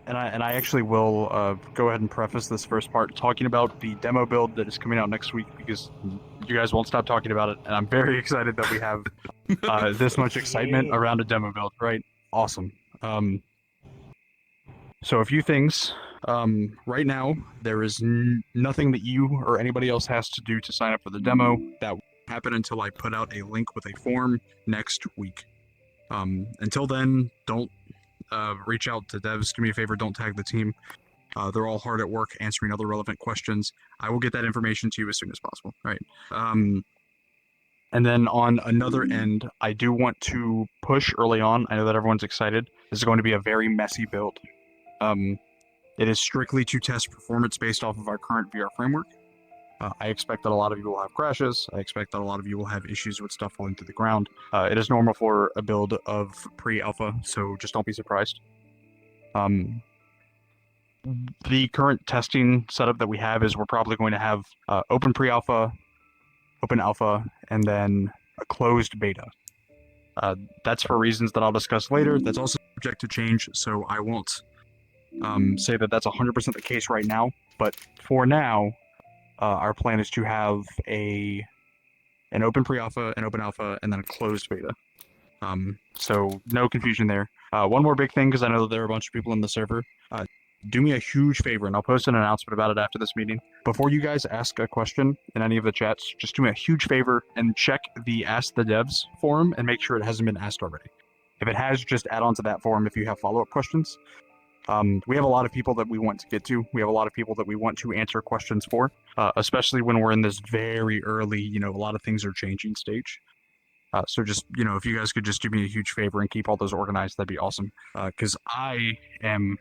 And I actually will go ahead and preface this first part talking about the demo build that is coming out next week because you guys won't stop talking about it, and I'm very excited that we have this much excitement Yeah. around a demo build. Right? Awesome. Um, so a few things. Right now, there is nothing that you or anybody else has to do to sign up for the demo. That will happen until I put out a link with a form next week. Until then, don't reach out to devs. Do me a favor, don't tag the team. They're all hard at work answering other relevant questions. I will get that information to you as soon as possible. Right. And then on another end, I do want to push early on. I know that everyone's excited. This is going to be a very messy build. Um, it is strictly to test performance based off of our current VR framework. I expect that a lot of you will have crashes. I expect that a lot of you will have issues with stuff falling through the ground. It is normal for a build of pre-alpha, so just don't be surprised. The current testing setup that we have is we're probably going to have open pre-alpha, open alpha, and then a closed beta. That's for reasons that I'll discuss later. That's also subject to change, so I won't say that that's 100% the case right now. But for now, our plan is to have an open pre-alpha, an open alpha, and then a closed beta. So no confusion there. One more big thing, because I know that there are a bunch of people in the server. Do me a huge favor, and I'll post an announcement about it after this meeting. Before you guys ask a question in any of the chats, just do me a huge favor and check the Ask the Devs forum and make sure it hasn't been asked already. If it has, just add on to that forum if you have follow-up questions. We have a lot of people that we want to get to. We have a lot of people that we want to answer questions for, especially when we're in this very early, a lot of things are changing stage. So just, if you guys could just do me a huge favor and keep all those organized, that'd be awesome. Because I am,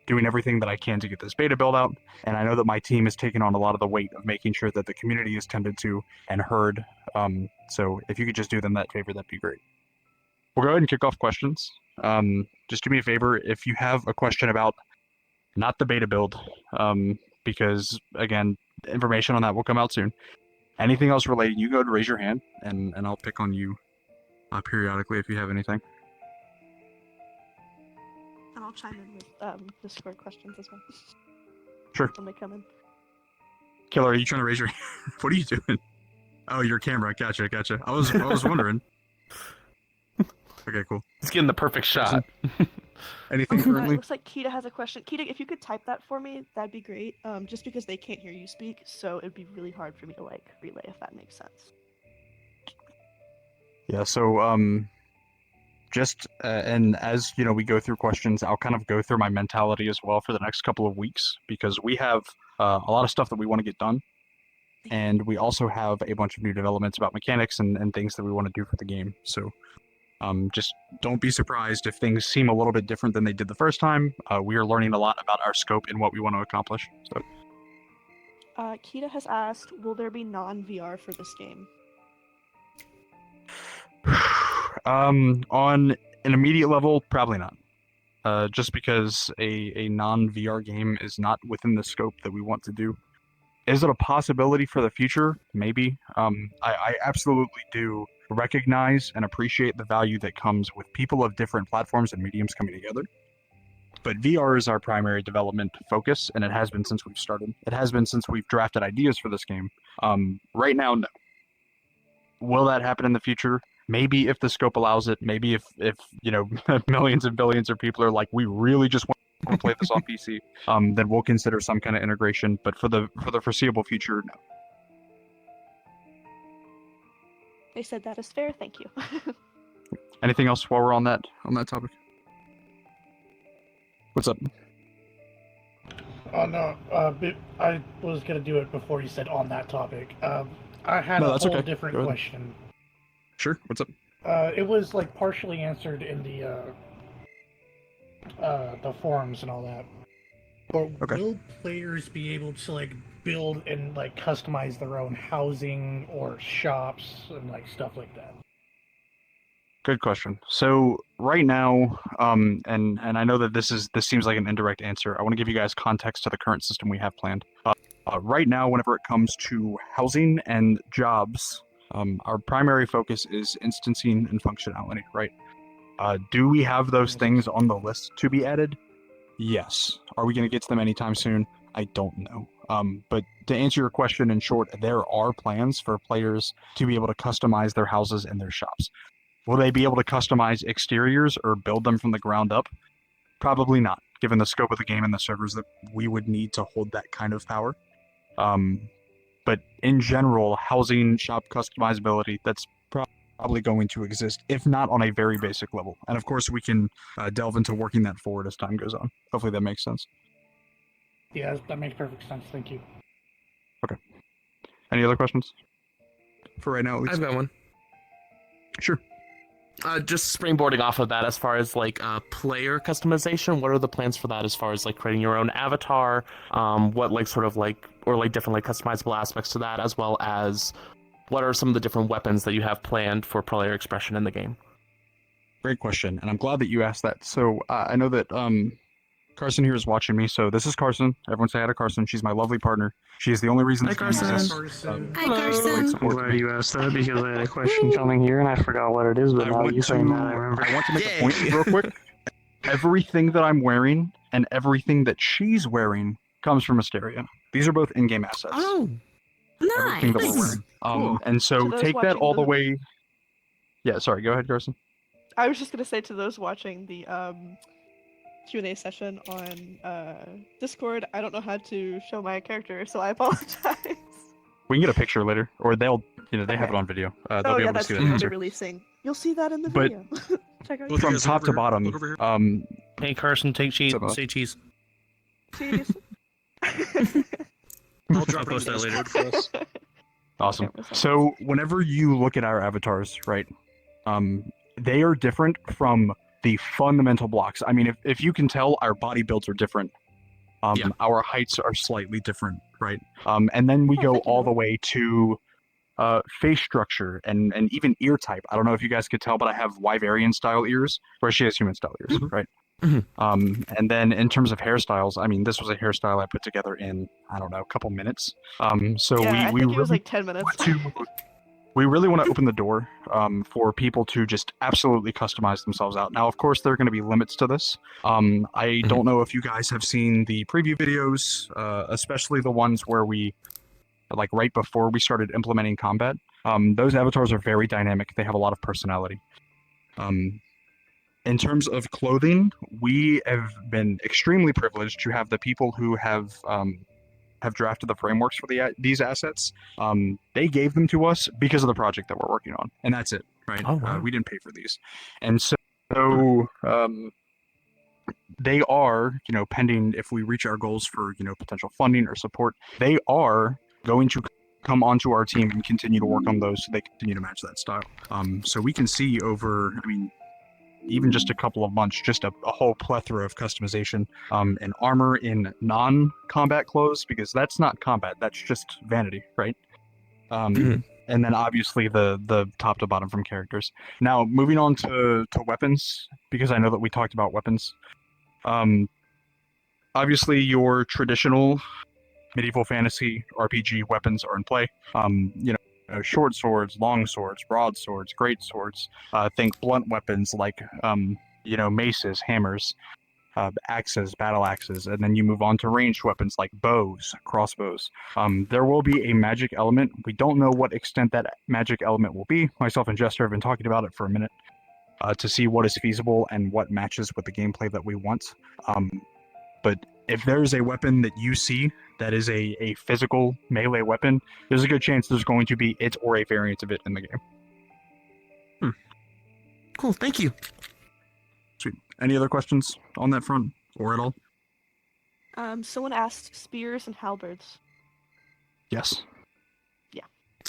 doing everything that I can to get this beta build out, and I know that my team is taking on a lot of the weight of making sure that the community is tended to and heard. So if you could just do them that favor, that'd be great. We'll go ahead and kick off questions. Just do me a favor if you have a question about not the beta build, because again, information on that will come out soon. Anything else related, you go ahead and raise your hand, and I'll pick on you periodically if you have anything. And I'll chime in with Discord questions as well. Sure. When they come in. Killer, are you trying to raise your hand? What are you doing? Oh, your camera. Gotcha. I was wondering. Okay, cool. He's getting the perfect shot. Anything It currently? looks like Kita has a question. Kita, if you could type that for me, that'd be great. Just because they can't hear you speak, so it'd be really hard for me to relay if that makes sense. Yeah. So just and as we go through questions, I'll kind of go through my mentality as well for the next couple of weeks because we have a lot of stuff that we want to get done, and we also have a bunch of new developments about mechanics and things that we want to do for the game. So just don't be surprised if things seem a little bit different than they did the first time. We are learning a lot about our scope and what we want to accomplish. So Kita has asked, will there be non-VR for this game? on an immediate level, probably not. Just because a non-VR game is not within the scope that we want to do. Is it a possibility for the future? Maybe. I absolutely do recognize and appreciate the value that comes with people of different platforms and mediums coming together. But VR is our primary development focus, and it has been since we've started. It has been since we've drafted ideas for this game. Right now, no. Will that happen in the future? Maybe if the scope allows it. Maybe if millions and billions of people are like, we really just want to play this on PC, then we'll consider some kind of integration. But for the foreseeable future, no. They said that is fair. Thank you. Anything else while we're on that topic? What's up? Oh no, I was gonna do it before you said on that topic. I had No, a that's whole okay. different Go ahead. question. Sure. What's up? It was like partially answered in the forums and all that. But Okay. will players be able to like build and like customize their own housing or shops and like stuff like that? Good question. So right now, and I know that this seems like an indirect answer. I want to give you guys context to the current system we have planned. Right now, whenever it comes to housing and jobs, our primary focus is instancing and functionality. Right? Do we have those things on the list to be added? Yes. Are we going to get to them anytime soon? I don't know. But to answer your question in short, there are plans for players to be able to customize their houses and their shops. Will they be able to customize exteriors or build them from the ground up? Probably not, given the scope of the game and the servers that we would need to hold that kind of power. But in general, housing, shop customizability, that's probably going to exist, if not on a very basic level. And of course, we can delve into working that forward as time goes on. Hopefully that makes sense. Yeah, that makes perfect sense. Thank you. Okay. Any other questions? For right now, at least. I've got one. Sure. Just springboarding off of that, as far as like player customization, what are the plans for that? As far as like creating your own avatar, what like sort of like or like different like customizable aspects to that, as well as what are some of the different weapons that you have planned for player expression in the game? Great question, and I'm glad that you asked that. So I know that Carson here is watching me. So this is Carson. Everyone say hi to Carson. She's my lovely partner. She is the only reason Hi, this game Carson. exists. Hi, Carson. I'm glad you asked that because I had a question coming here and I forgot what it is, but now you saying that I remember. I want to make a Yay. point real quick. Everything that I'm wearing and everything that she's wearing comes from Asteria. These are both in-game assets. Oh, Everything that we're Nice. wearing. Cool. And so To those take that watching all the the- way. Yeah, sorry. Go ahead, Carson. I was just gonna say to those watching the Q&A session on Discord, I don't know how to show my character, so I apologize. We can get a picture later, or they'll, they have it Okay. on video. They'll Oh be yeah, able to that's see true. that They're answer. releasing. You'll see that in the But- video. Check out Look From at this, top over to here. bottom, Look over here. Hey, Carson, take cheese. What's up, Say cheese. Cheese. I'll drop I'll post that later. for us. Awesome. Okay, so- So whenever you look at our avatars, right, they are different from the fundamental blocks. I mean, if you can tell, our body builds are different. Yeah. Our heights are slightly different, right? And then we Oh, go thank you, all the Noah. way to face structure and even ear type. I don't know if you guys could tell, but I have Wyverian style ears, where she has human style ears, Mhm. right? Mhm. And then in terms of hairstyles, I mean, this was a hairstyle I put together in, I don't know, a couple minutes. So yeah, I we think it was really like 10 minutes. we really want to open the door for people to just absolutely customize themselves out. Now, of course, there are going to be limits to this. I don't know if you guys have seen the preview videos, especially the ones where we, like right before we started implementing combat. Those avatars are very dynamic. They have a lot of personality. In terms of clothing, we have been extremely privileged to have the people who have drafted the frameworks for these assets. They gave them to us because of the project that we're working on, and that's it, right? Oh, wow. We didn't pay for these, and so they are, pending if we reach our goals for potential funding or support, they are going to come onto our team and continue to work on those so they continue to match that style. So we can see over, I mean, even just a couple of months, just a whole plethora of customization in armor, in non-combat clothes, because that's not combat, that's just vanity, right? Mhm. And then obviously the top to bottom from characters. Now, moving on to weapons, because I know that we talked about weapons. Obviously, your traditional medieval fantasy RPG weapons are in play. Short swords, long swords, broadswords, great swords. Think blunt weapons like maces, hammers, axes, battle axes, and then you move on to ranged weapons like bows, crossbows. There will be a magic element. We don't know what extent that magic element will be. Myself and Jester have been talking about it for a minute to see what is feasible and what matches with the gameplay that we want. But if there's a weapon that you see that is a physical melee weapon, there's a good chance there's going to be it or a variant of it in the game. Cool, thank you. Sweet. Any other questions on that front or at all? Someone asked spears and halberds. Yes.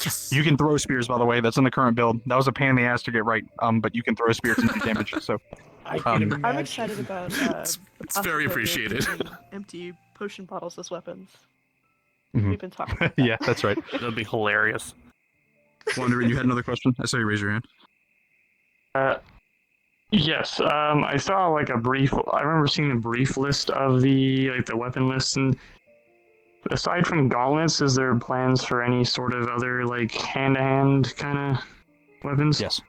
Yes. You can throw spears, by the way. That's in the current build. That was a pain in the ass to get right. But you can throw spears and do damage. So I can imagine. I'm excited about It's very possibility of appreciated. using empty potion bottles as weapons. Mhm. We've been talking about that. yeah, that's right. That'd be hilarious. Wanderin, you had another question? I saw you raise your hand. Yes, I saw like a brief. I remember seeing a brief list of the weapon list, and aside from gauntlets, is there plans for any sort of other like hand-to-hand kind of weapons? Yes.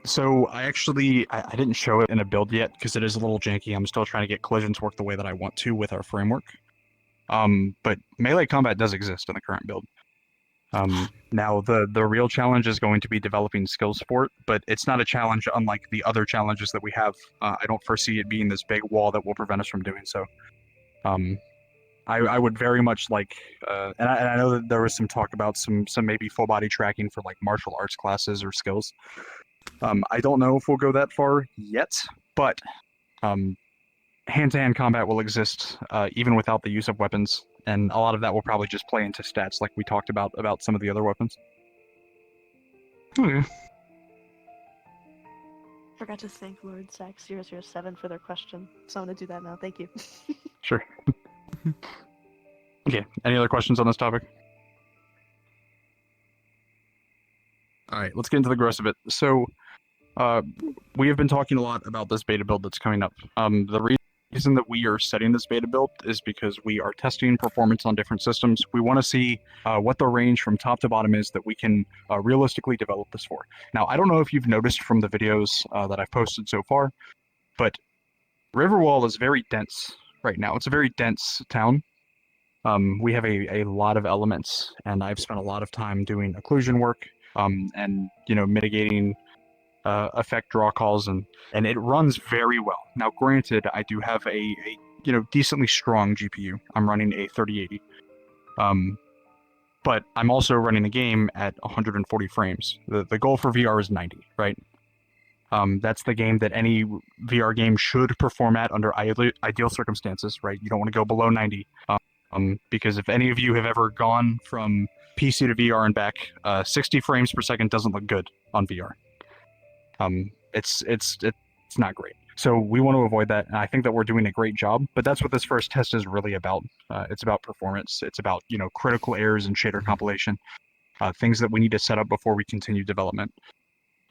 So I didn't show it in a build yet because it is a little janky. I'm still trying to get collisions work the way that I want to with our framework. But melee combat does exist in the current build. Now the real challenge is going to be developing skills for it, but it's not a challenge unlike the other challenges that we have. I don't foresee it being this big wall that will prevent us from doing so. I would very much like, and I know that there was some talk about some maybe full body tracking for like martial arts classes or skills. I don't know if we'll go that far yet, but hand-to-hand combat will exist even without the use of weapons, and a lot of that will probably just play into stats like we talked about some of the other weapons. Okay. Forgot to thank Lord Sack 007 for their question, so I'm gonna do that now. Thank you. Sure. Okay, any other questions on this topic? All right, let's get into the gross of it. So, we have been talking a lot about this beta build that's coming up. The reason that we are setting this beta build is because we are testing performance on different systems. We want to see what the range from top to bottom is that we can realistically develop this for. Now, I don't know if you've noticed from the videos that I've posted so far, but Riverwall is very dense right now. It's a very dense town. We have a lot of elements, and I've spent a lot of time doing occlusion work, and mitigating effect draw calls, and it runs very well. Now, granted, I do have a decently strong GPU. I'm running a 3080, but I'm also running the game at 140 frames. The goal for VR is 90, right? That's the game that any VR game should perform at under ideal circumstances, right? You don't want to go below 90. Because if any of you have ever gone from PC to VR and back, 60 frames per second doesn't look good on VR. It's not great. So we want to avoid that, and I think that we're doing a great job. But that's what this first test is really about. It's about performance. It's about critical errors and shader compilation, things that we need to set up before we continue development.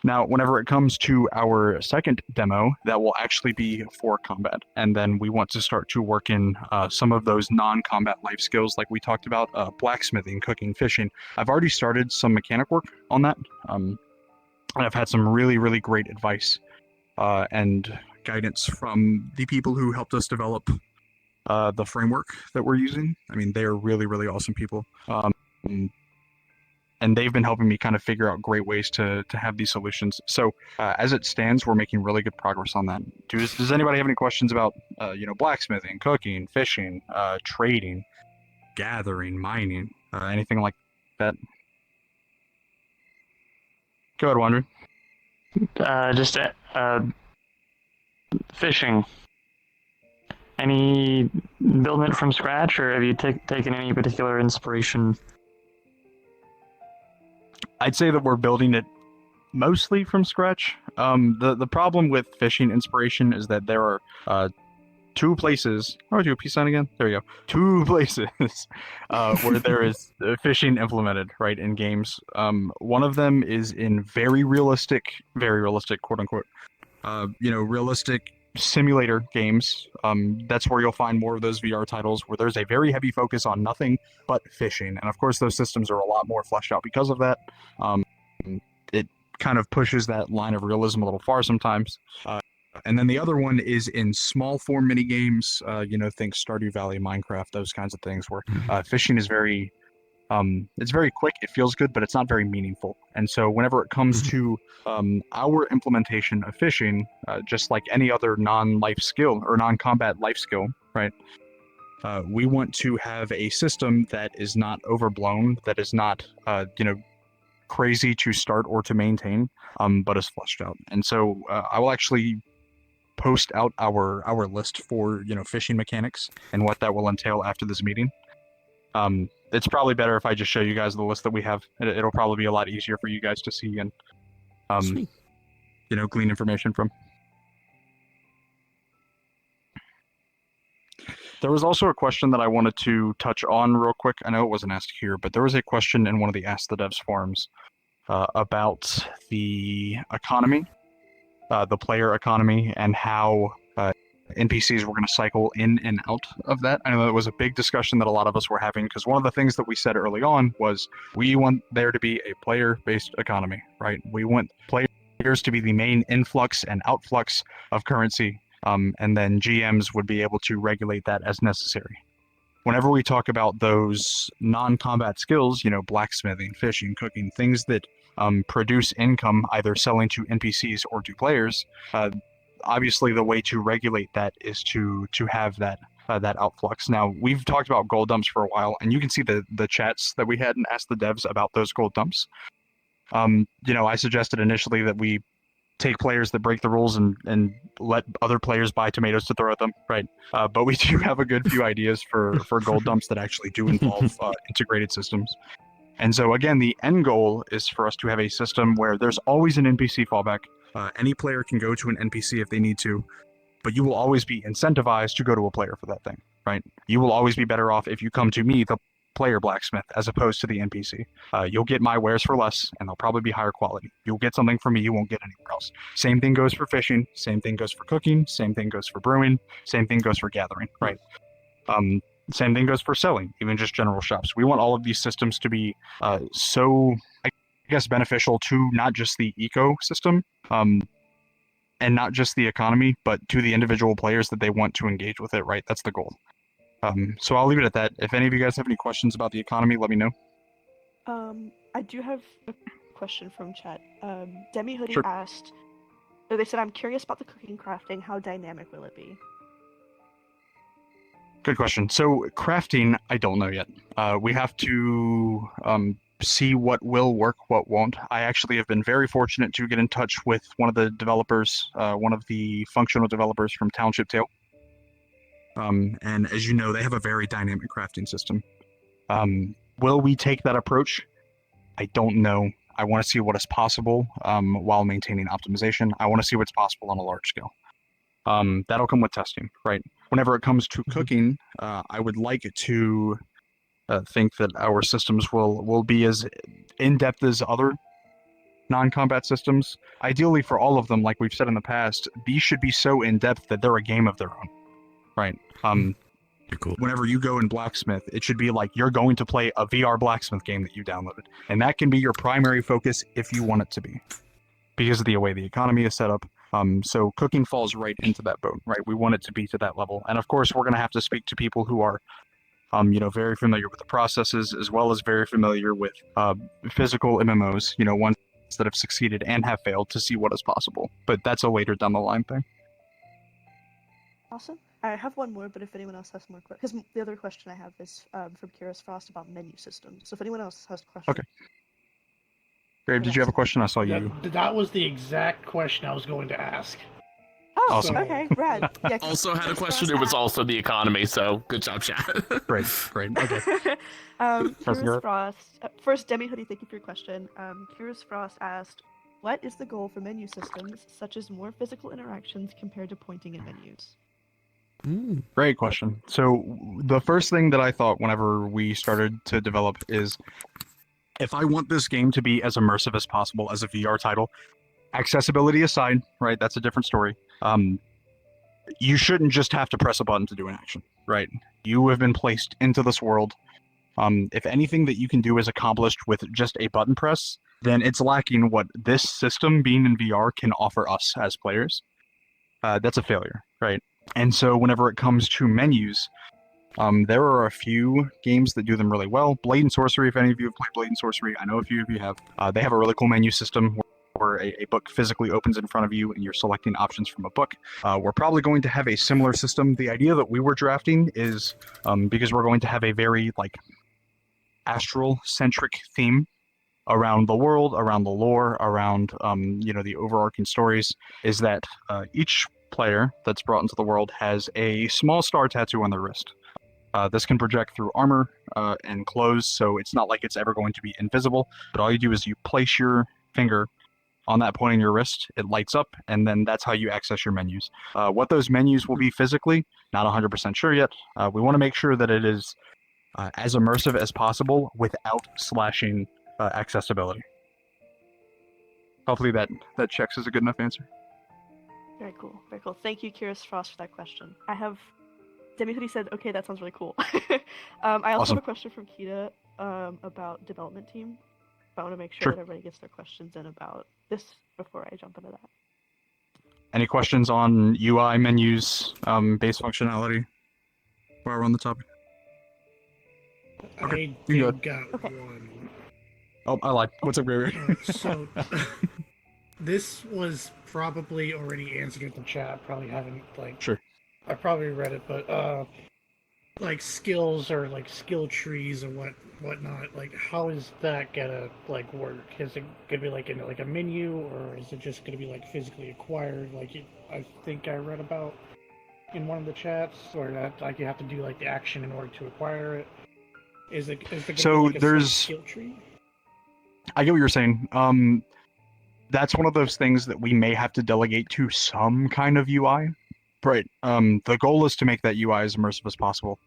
Now, whenever it comes to our second demo, that will actually be for combat. And then we want to start to work in some of those non-combat life skills like we talked about, blacksmithing, cooking, fishing. I've already started some mechanic work on that. And I've had some really, really great advice and guidance from the people who helped us develop the framework that we're using. I mean, they are really, really awesome people. And they've been helping me kind of figure out great ways to have these solutions. So as it stands, we're making really good progress on that. Does anybody have any questions about blacksmithing, cooking, fishing, trading, gathering, mining, anything like that? Go ahead, Wander. Just fishing. Any building it from scratch, or have you taken any particular inspiration? I'd say that we're building it mostly from scratch. The problem with fishing inspiration is that there are two places. Oh, do a peace sign again? There we go. Two places where there is fishing implemented, right, in games. One of them is in very realistic, quote unquote, realistic simulator games. That's where you'll find more of those VR titles where there's a very heavy focus on nothing but fishing. And of course, those systems are a lot more fleshed out because of that. It kind of pushes that line of realism a little far sometimes. And then the other one is in small form mini games, think Stardew Valley, Minecraft, those kinds of things where fishing is very, it's very quick, it feels good, but it's not very meaningful. And so whenever it comes to our implementation of fishing, just like any other non-life skill or non-combat life skill, right? We want to have a system that is not overblown, that is not, crazy to start or to maintain, but is fleshed out. And so I will actually post out our list for fishing mechanics and what that will entail after this meeting. It's probably better if I just show you guys the list that we have. It'll probably be a lot easier for you guys to see and glean information from. There was also a question that I wanted to touch on real quick. I know it wasn't asked here, but there was a question in one of the Ask the Devs forums about the economy, the player economy, and how NPCs were going to cycle in and out of that. I know that was a big discussion that a lot of us were having because one of the things that we said early on was we want there to be a player-based economy, right? We want players to be the main influx and outflux of currency, and then GMs would be able to regulate that as necessary. Whenever we talk about those non-combat skills, blacksmithing, fishing, cooking, things that produce income either selling to NPCs or to players, obviously the way to regulate that is to have that outflux. Now, we've talked about gold dumps for a while, and you can see the chats that we had and asked the devs about those gold dumps. I suggested initially that we take players that break the rules and let other players buy tomatoes to throw at them, right? But we do have a good few ideas for gold dumps that actually do involve integrated systems. And so again, the end goal is for us to have a system where there's always an NPC fallback. Any player can go to an NPC if they need to, but you will always be incentivized to go to a player for that thing, right? You will always be better off if you come to me, the player blacksmith, as opposed to the NPC. You'll get my wares for less, and they'll probably be higher quality. You'll get something from me you won't get anywhere else. Same thing goes for fishing, same thing goes for cooking, same thing goes for brewing, same thing goes for gathering, right? Same thing goes for selling, even just general shops. We want all of these systems to be so, I guess, beneficial to not just the ecosystem and not just the economy, but to the individual players that they want to engage with it, right? That's the goal. So I'll leave it at that. If any of you guys have any questions about the economy, let me know. I do have a question from chat. Demi Hoodie Sure. asked, or they said, I'm curious about the cooking crafting. How dynamic will it be? Good question. So crafting, I don't know yet. We have to see what will work, what won't. I actually have been very fortunate to get in touch with one of the developers, one of the functional developers from Township Tale. And as you know, they have a very dynamic crafting system. Will we take that approach? I don't know. I want to see what is possible while maintaining optimization. I want to see what's possible on a large scale. That'll come with testing, right? Whenever it comes to cooking, I would like to think that our systems will be as in-depth as other non-combat systems. Ideally for all of them, like we've said in the past, these should be so in-depth that they're a game of their own, right? Cool. Whenever you go in blacksmith, it should be like you're going to play a VR blacksmith game that you downloaded, and that can be your primary focus if you want it to be, because of the way the economy is set up. So cooking falls right into that boat, right? We want it to be to that level, and of course, we're going to have to speak to people who are, very familiar with the processes, as well as very familiar with physical MMOs. Ones that have succeeded and have failed, to see what is possible. But that's a later down the line thing. Awesome. I have one more, but if anyone else has more questions, because the other question I have is from Curious Frost about menu systems. So if anyone else has questions. Okay. Grave, did you have a question? I saw you. That was the exact question I was going to ask. Oh, Awesome. okay, rad. Yeah, Also had a Curious question. Frost It was asked- also the economy. So good job, chat. Great. Okay. Curious Europe. Frost. First, Demi Hoodie, thank you for your question. Curious Frost asked, what is the goal for menu systems, such as more physical interactions compared to pointing in menus? Great question. So the first thing that I thought whenever we started to develop is, if I want this game to be as immersive as possible as a VR title, accessibility aside, right? That's a different story. You shouldn't just have to press a button to do an action, right? You have been placed into this world. If anything that you can do is accomplished with just a button press, then it's lacking what this system, being in VR, can offer us as players. That's a failure, right? And so whenever it comes to menus, there are a few games that do them really well. Blade and Sorcery, if any of you have played Blade and Sorcery, I know a few of you have. They have a really cool menu system where a book physically opens in front of you and you're selecting options from a book. We're probably going to have a similar system. The idea that we were drafting is, because we're going to have a very astral-centric theme around the world, around the lore, around the overarching stories, is that each player that's brought into the world has a small star tattoo on their wrist. This can project through armor and clothes, so it's not like it's ever going to be invisible, but all you do is you place your finger on that point in your wrist, it lights up, and then that's how you access your menus. What those menus will be physically, not 100% sure yet. We want to make sure that it is as immersive as possible without slashing accessibility. Hopefully that checks as a good enough answer. Very cool. Very cool. Thank you, Kyrus Frost, for that question. I have Demi Hoodie said, okay, that sounds really cool. I also Awesome. have a question from Kita about development team. I want to make sure Sure. that everybody gets their questions in about this before I jump into that. Any questions on UI menus, base functionality? While we're on the topic. Okay, I you do got Okay. one. Oh, I lied. What's up, Gravy? So, this was probably already answered in the chat. Probably haven't, like... Sure. I probably read it, but, like, skills or, like, skill trees and whatnot, like, how is that gonna, like, work? Is it gonna be, like, in, like, a menu, or is it just gonna be, like, physically acquired, like, I think I read about in one of the chats, or that, like, you have to do, like, the action in order to acquire it? Is it gonna So be, like, a there's- skill tree? I get what you're saying. That's one of those things that we may have to delegate to some kind of UI. Right. The goal is to make that UI as immersive as possible.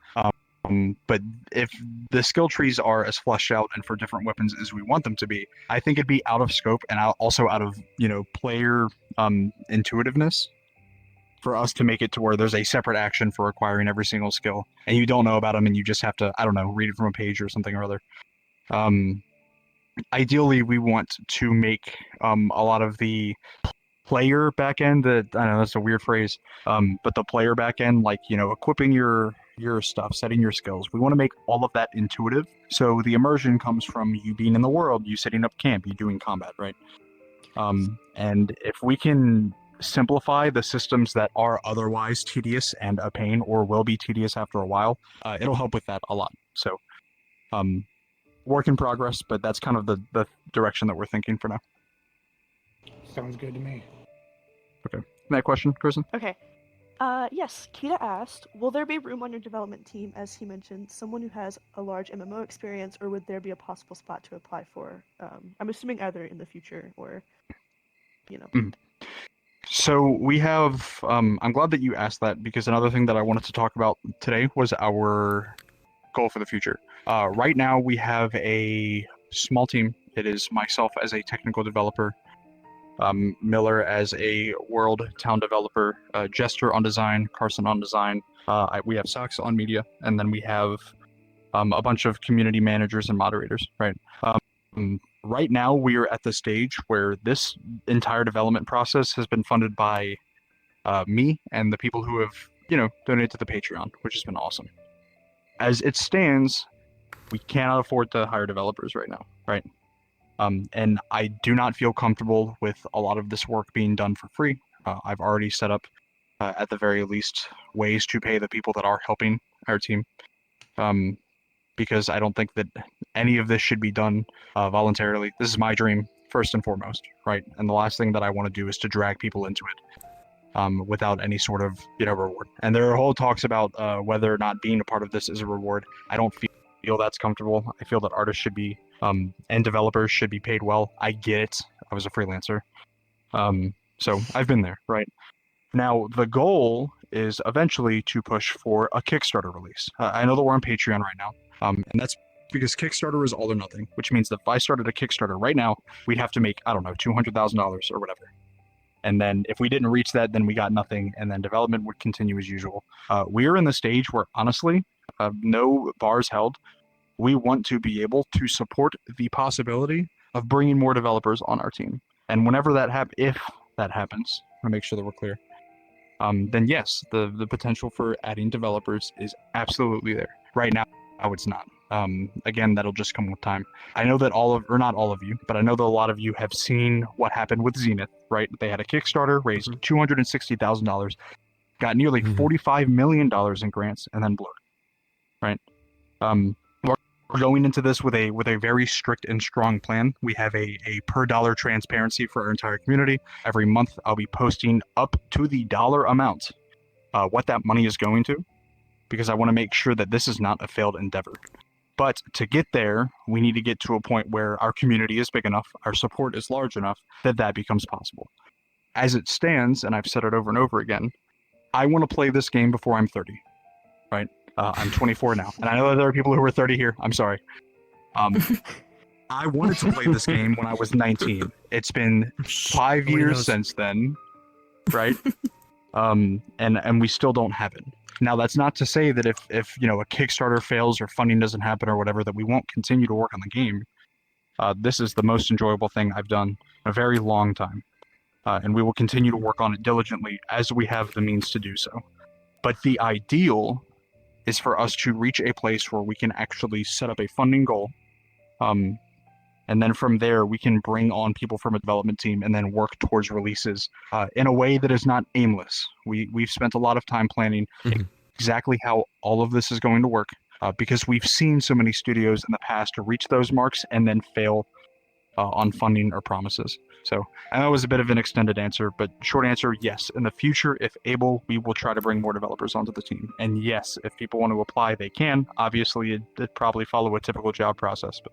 But if the skill trees are as fleshed out and for different weapons as we want them to be, I think it'd be out of scope and also out of player intuitiveness for us to make it to where there's a separate action for acquiring every single skill, and you don't know about them, and you just have to, I don't know, read it from a page or something or other. Ideally, we want to make a lot of the player backend, that I know that's a weird phrase, but the player backend, like equipping your stuff, setting your skills. We want to make all of that intuitive. So the immersion comes from you being in the world, you setting up camp, you doing combat, right? And if we can simplify the systems that are otherwise tedious and a pain, or will be tedious after a while, it'll help with that a lot. So, work in progress, but that's kind of the direction that we're thinking for now. Sounds good to me. That question, Kristen? Okay. Yes, Kita asked, will there be room on your development team, as he mentioned, someone who has a large MMO experience, or would there be a possible spot to apply for? I'm assuming either in the future or, So we have, I'm glad that you asked that, because another thing that I wanted to talk about today was our goal for the future. Right now we have a small team. It is myself as a technical developer, Miller as a world town developer, Jester on design, Carson on design. We have Sox on media, and then we have a bunch of community managers and moderators, right? Right now, we are at the stage where this entire development process has been funded by me and the people who have, donated to the Patreon, which has been awesome. As it stands, we cannot afford to hire developers right now, right? And I do not feel comfortable with a lot of this work being done for free. I've already set up, at the very least, ways to pay the people that are helping our team. Because I don't think that any of this should be done voluntarily. This is my dream, first and foremost, right? And the last thing that I want to do is to drag people into it without any sort of, reward. And there are whole talks about whether or not being a part of this is a reward. I don't feel that's comfortable. I feel that artists should be, and developers should be paid well. I get it. I was a freelancer. So I've been there, right? Now, the goal is eventually to push for a Kickstarter release. I know that we're on Patreon right now. And that's because Kickstarter is all or nothing, which means that if I started a Kickstarter right now, we'd have to make, I don't know, $200,000 or whatever. And then if we didn't reach that, then we got nothing, and then development would continue as usual. We are in the stage where, honestly, no bars held, we want to be able to support the possibility of bringing more developers on our team. And whenever that if that happens, I want to make sure that we're clear, then yes, the potential for adding developers is absolutely there. Right now, it's not. Again, that'll just come with time. I know that not all of you, but I know that a lot of you have seen what happened with Zenith, right? They had a Kickstarter, raised $260,000, got nearly $45 million in grants, and then blew it, right? We're going into this with a very strict and strong plan. We have a per dollar transparency for our entire community. Every month, I'll be posting up to the dollar amount what that money is going to, because I want to make sure that this is not a failed endeavor. But to get there, we need to get to a point where our community is big enough, our support is large enough, that becomes possible. As it stands, and I've said it over and over again, I want to play this game before I'm 30, right? I'm 24 now, and I know that there are people who are 30 here. I'm sorry. I wanted to play this game when I was 19. It's been 5 years since then. right? And we still don't have it. Now, that's not to say that if you know a Kickstarter fails or funding doesn't happen or whatever, that we won't continue to work on the game. This is the most enjoyable thing I've done in a very long time, and we will continue to work on it diligently as we have the means to do so. But the ideal is for us to reach a place where we can actually set up a funding goal, and then from there we can bring on people from a development team and then work towards releases in a way that is not aimless. We've spent a lot of time planning exactly how all of this is going to work, because we've seen so many studios in the past to reach those marks and then fail on funding or promises. So I know it was a bit of an extended answer, but short answer, yes. In the future, if able, we will try to bring more developers onto the team. And yes, if people want to apply, they can. Obviously, it'd probably follow a typical job process, but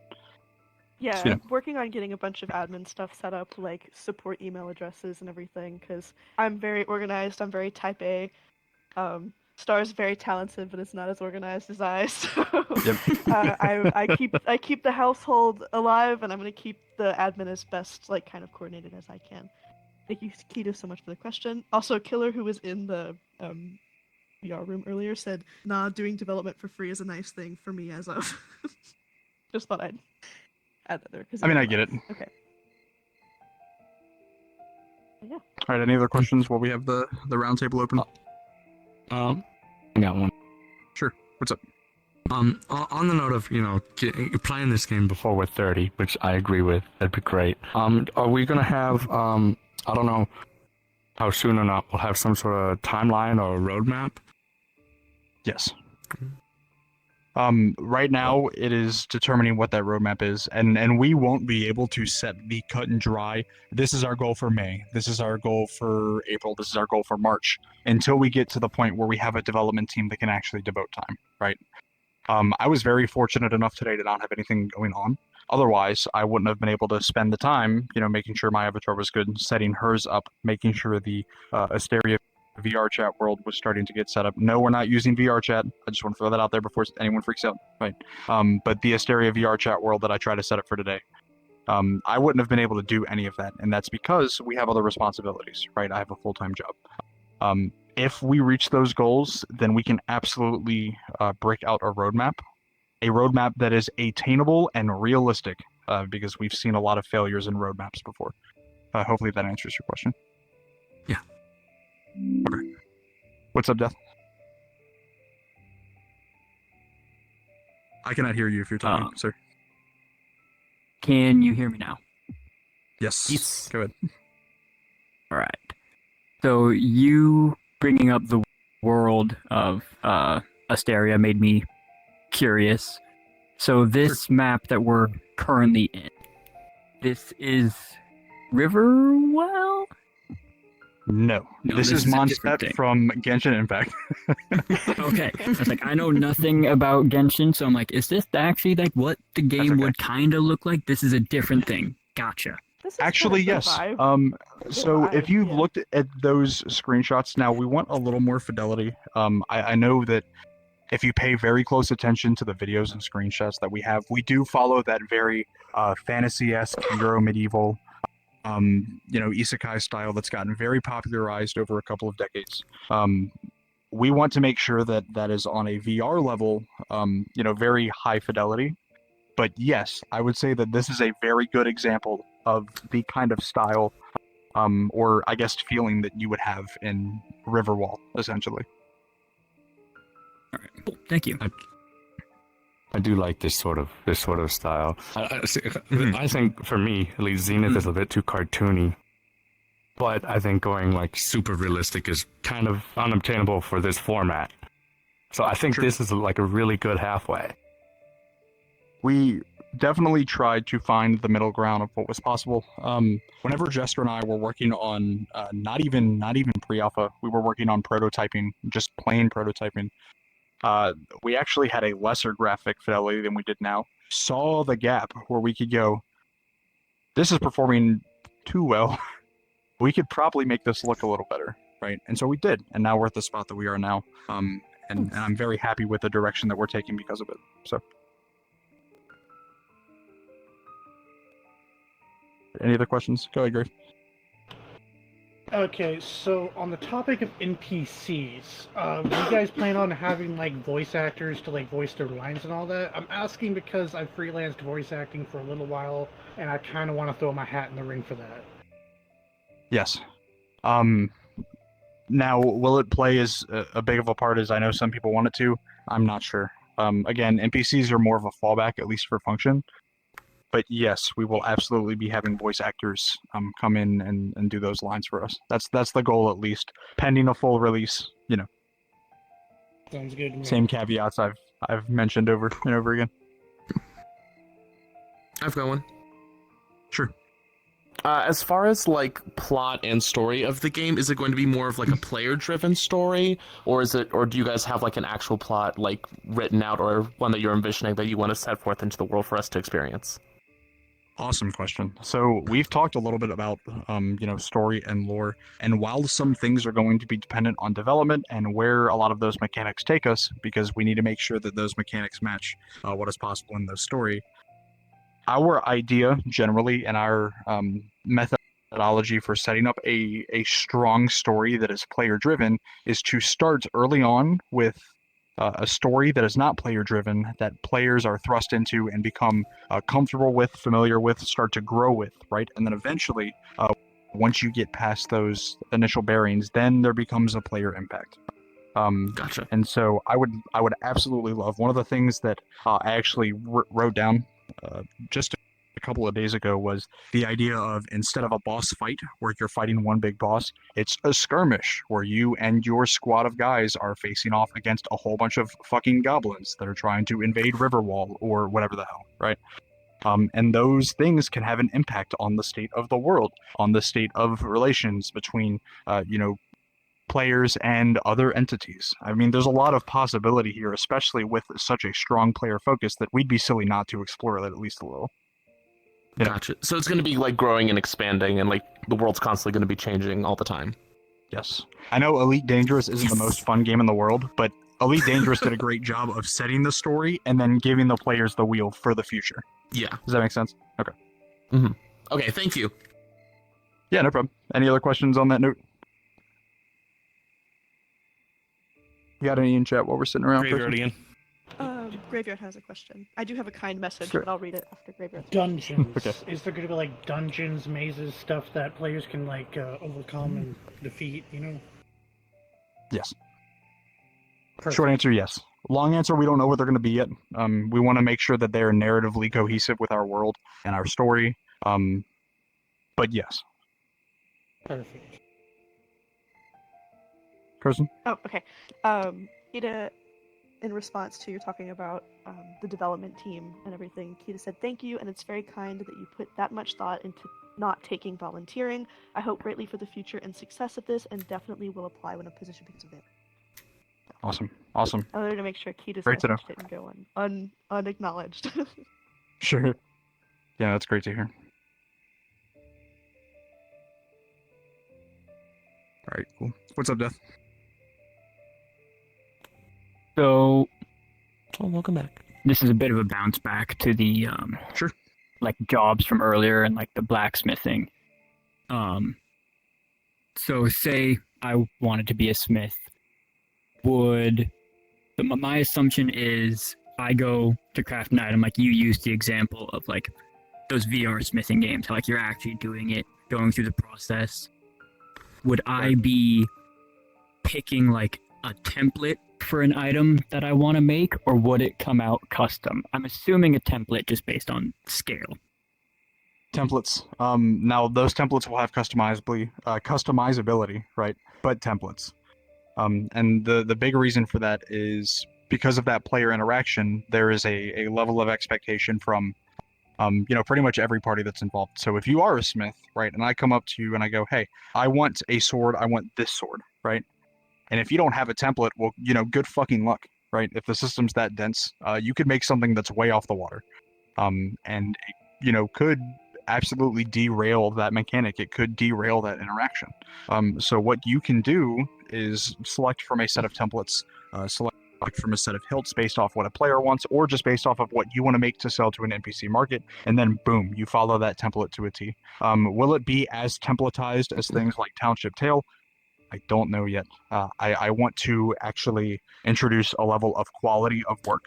Yeah, you know. working on getting a bunch of admin stuff set up, like support email addresses and everything, because I'm very organized, I'm very type A. Star's very talented, but is not as organized as I, so Yep. I keep the household alive, and I'm gonna keep the admin as best like kind of coordinated as I can. Thank you, Keto, so much for the question. Also, Killer, who was in the VR room earlier, said, "Nah, doing development for free is a nice thing for me as of." Just thought I'd add that there because I mean, I get it. Okay. Yeah. All right, any other questions while we have the roundtable open? I got one. Sure. What's up? On the note of, playing this game before we're 30, which I agree with, that'd be great. Are we gonna have, I don't know how soon or not, we'll have some sort of timeline or roadmap? Yes. Right now, it is determining what that roadmap is, and we won't be able to set the cut and dry. This is our goal for May. This is our goal for April. This is our goal for March. Until we get to the point where we have a development team that can actually devote time, right? I was very fortunate enough today to not have anything going on. Otherwise, I wouldn't have been able to spend the time, making sure my avatar was good, setting hers up, making sure the Asteria VR chat world was starting to get set up. No, we're not using VR chat. I just want to throw that out there before anyone freaks out. Right. But the Asteria VR chat world that I tried to set up for today, I wouldn't have been able to do any of that. And that's because we have other responsibilities, right? I have a full-time job. If we reach those goals, then we can absolutely break out a roadmap that is attainable and realistic, because we've seen a lot of failures in roadmaps before. Hopefully that answers your question. Yeah. Okay. What's up, Death? I cannot hear you if you're talking, sir. Can you hear me now? Yes. Go ahead. All right. So you bringing up the world of Asteria made me curious. So this map that we're currently in, this is Riverwell? No, this is a different Mondstadt thing. from Genshin Impact. Okay. I was like, I know nothing about Genshin, so I'm like, is this actually like what the game okay. would kind of look like? This is a different thing. Gotcha. This is Actually, kind of yes. the vibe. So vibe, if you've yeah. looked at those screenshots, now we want a little more fidelity. I know that if you pay very close attention to the videos and screenshots that we have, we do follow that very fantasy-esque Euro-medieval, isekai style that's gotten very popularized over a couple of decades. We want to make sure that that is on a VR level, very high fidelity. But yes, I would say that this is a very good example of the kind of style, or I guess feeling that you would have in Riverwall, essentially. All right. Cool. Thank you. I do like this sort of style. I think for me, at least, Zenith is a bit too cartoony. But I think going like super realistic is kind of unobtainable for this format. So I think this is like a really good halfway. We definitely tried to find the middle ground of what was possible. Whenever Jester and I were working on not even pre-alpha, we were working on prototyping, just plain prototyping. We actually had a lesser graphic fidelity than we did now. Saw the gap where we could go, this is performing too well. We could probably make this look a little better, right? And so we did, and now we're at the spot that we are now. And I'm very happy with the direction that we're taking because of it. So, any other questions? Go ahead, Grace. Okay, so on the topic of NPCs, do you guys plan on having like voice actors to like voice their lines and all that? I'm asking because I've freelanced voice acting for a little while, and I kind of want to throw my hat in the ring for that. Yes. Um, Now, will it play as a big of a part as I know some people want it to? I'm not sure. Again, NPCs are more of a fallback, at least for function. But yes, we will absolutely be having voice actors come in and do those lines for us. That's the goal, at least, pending a full release. You know, Sounds good to me. same caveats I've mentioned over and over again. I've got one. Sure. As far as like plot and story of the game, is it going to be more of like a player-driven story, or do you guys have like an actual plot like written out, or one that you're envisioning that you want to set forth into the world for us to experience? Awesome question. So we've talked a little bit about, story and lore, and while some things are going to be dependent on development and where a lot of those mechanics take us, because we need to make sure that those mechanics match what is possible in the story. Our idea, generally, and our methodology for setting up a strong story that is player driven, is to start early on with a story that is not player driven, that players are thrust into and become comfortable with, familiar with, start to grow with, right? And then eventually, once you get past those initial bearings, then there becomes a player impact. Gotcha. And so I would absolutely love, one of the things that I actually wrote down just a couple of days ago was the idea of, instead of a boss fight where you're fighting one big boss, it's a skirmish where you and your squad of guys are facing off against a whole bunch of fucking goblins that are trying to invade Riverwall or whatever the hell, right? And those things can have an impact on the state of the world, on the state of relations between, players and other entities. I mean, there's a lot of possibility here, especially with such a strong player focus, that we'd be silly not to explore that at least a little. Yeah. Gotcha. So it's going to be like growing and expanding, and like the world's constantly going to be changing all the time. Yes. I know Elite Dangerous isn't the most fun game in the world, but Elite Dangerous did a great job of setting the story and then giving the players the wheel for the future. Yeah. Does that make sense? Okay. Mm-hmm. Okay, thank you. Yeah, no problem. Any other questions on that note? You got any in chat while we're sitting around? Graveyard again. Graveyard has a question. I do have a kind message, Sure. but I'll read it after Graveyard. Dungeons. Okay. Is there going to be like dungeons, mazes, stuff that players can like overcome and defeat? You know. Yes. Perfect. Short answer, yes. Long answer, we don't know what they're going to be yet. We want to make sure that they're narratively cohesive with our world and our story. But yes. Perfect. Kirsten? Oh, okay. Kita, in response to your talking about the development team and everything, Kita said thank you, and it's very kind that you put that much thought into not taking volunteering. I hope greatly for the future and success of this, and definitely will apply when a position becomes available. Awesome. Awesome. I wanted to make sure Kita's Great to know. message didn't go unacknowledged. Sure. Yeah, that's great to hear. All right, cool. What's up, Death? So Oh, welcome back. this is a bit of a bounce back to the Sure. like jobs from earlier and like the blacksmithing. So say I wanted to be a smith, my assumption is I go to craft an item, like you used the example of like those VR smithing games, how like you're actually doing it, going through the process. Would I be picking like a template for an item that I want to make, or would it come out custom? I'm assuming a template just based on scale. Templates. Now those templates will have customizability, right? But templates. And the big reason for that is because of that player interaction, there is a level of expectation from, pretty much every party that's involved. So if you are a smith, right, and I come up to you and I go, hey, I want a sword, I want this sword, right? And if you don't have a template, well, good fucking luck, right? If the system's that dense, you could make something that's way off the water. And, could absolutely derail that mechanic. It could derail that interaction. So what you can do is select from a set of templates, select from a set of hilts based off what a player wants, or just based off of what you want to make to sell to an NPC market, and then boom, you follow that template to a T. Will it be as templatized as things like Township Tale? I don't know yet. I want to actually introduce a level of quality of work,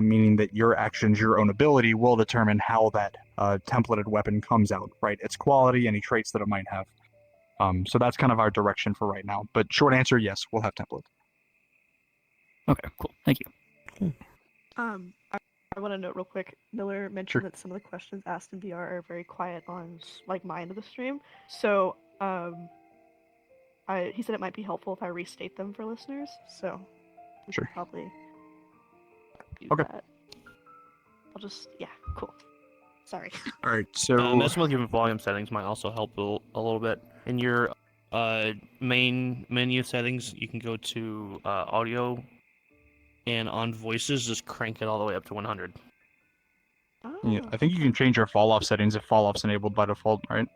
meaning that your actions, your own ability, will determine how that templated weapon comes out, right? Its quality, any traits that it might have. So that's kind of our direction for right now. But short answer, yes, we'll have template. Okay, cool. Thank you. I want to note real quick. Miller mentioned that some of the questions asked in VR are very quiet on like my end of the stream. So he said it might be helpful if I restate them for listeners. So we should probably do that. I'll just cool. Sorry. All right, so messing with your volume settings might also help a little bit. In your main menu settings, you can go to audio, and on voices, just crank it all the way up to 100. Oh. yeah, I think you can change your fall off settings if fall off's enabled by default, right?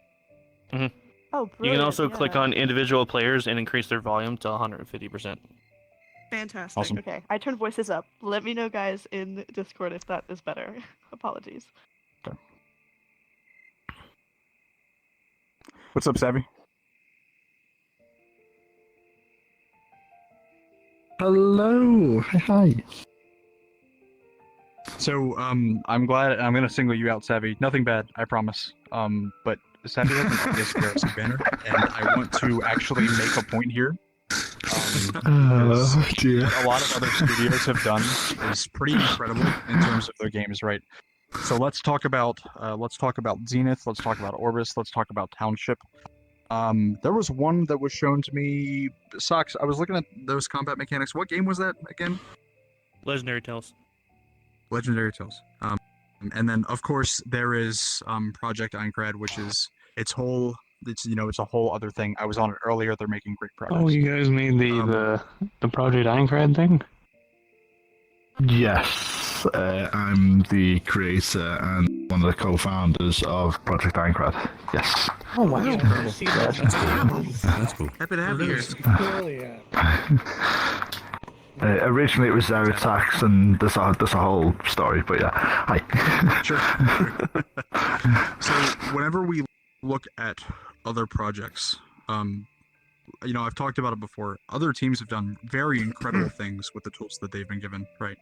Oh, You brilliant. can also click on individual players and increase their volume to 150%. Fantastic. Awesome. Okay, I turned voices up. Let me know, guys, in Discord if that is better. Apologies. Okay. What's up, Savvy? Hello. Hi. So, I'm glad I'm gonna single you out, Savvy. Nothing bad, I promise. But Savvy has an obvious Garrison banner, and I want to actually make a point here. Oh dear. What a lot of other studios have done is pretty incredible in terms of their games, right? So let's talk about Zenith. Let's talk about Orbis. Let's talk about Township. There was one that was shown to me. Socks. I was looking at those combat mechanics. What game was that again? Legendary Tales. Legendary Tales. And then of course there is Project Aincrad, which is it's a whole other thing. I was on it earlier. They're making great progress. Oh, you guys made the Project Aincrad thing? Yes, I'm the creator and one of the co-founders of Project Aincrad. Yes. Oh wow. Yeah, see that. That's cool. Happy to have you here. Brilliant. Originally it was Zeratax and there's a whole story, but yeah. Hi. Sure. So whenever we look at other projects, I've talked about it before. Other teams have done very incredible things with the tools that they've been given, right?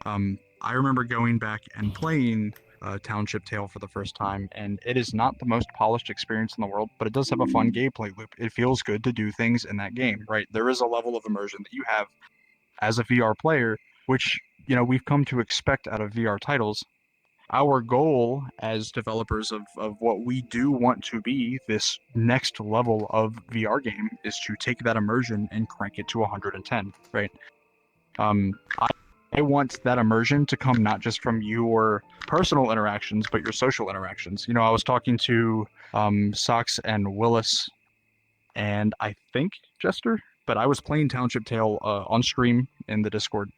I remember going back and playing Township Tale for the first time, and it is not the most polished experience in the world, but it does have a fun gameplay loop. It feels good to do things in that game, right? There is a level of immersion that you have as a VR player, which, we've come to expect out of VR titles. Our goal as developers of what we do want to be this next level of VR game is to take that immersion and crank it to 110, right? I want that immersion to come not just from your personal interactions, but your social interactions. I was talking to Socks and Willis, and I think Jester, but I was playing Township Tale on stream in the Discord.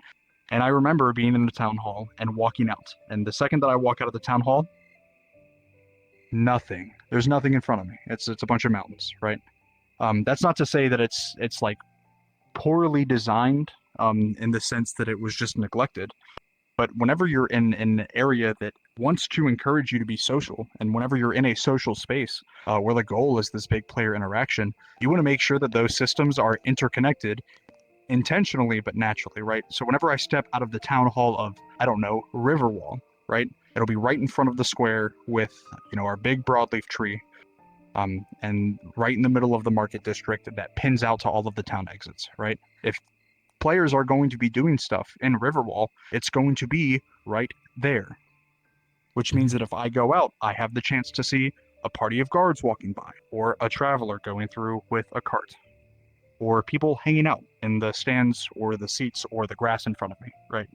And I remember being in the town hall and walking out. And the second that I walk out of the town hall, nothing. There's nothing in front of me. It's a bunch of mountains, right? That's not to say that it's like poorly designed in the sense that it was just neglected. But whenever you're in an area that wants to encourage you to be social, and whenever you're in a social space where the goal is this big player interaction, you want to make sure that those systems are interconnected intentionally but naturally, right? So whenever I step out of the town hall of, I don't know, Riverwall, right? It'll be right in front of the square with, our big broadleaf tree, and right in the middle of the market district that pins out to all of the town exits, right? If players are going to be doing stuff in Riverwall, it's going to be right there. Which means that if I go out, I have the chance to see a party of guards walking by, or a traveler going through with a cart, or people hanging out in the stands or the seats or the grass in front of me, right?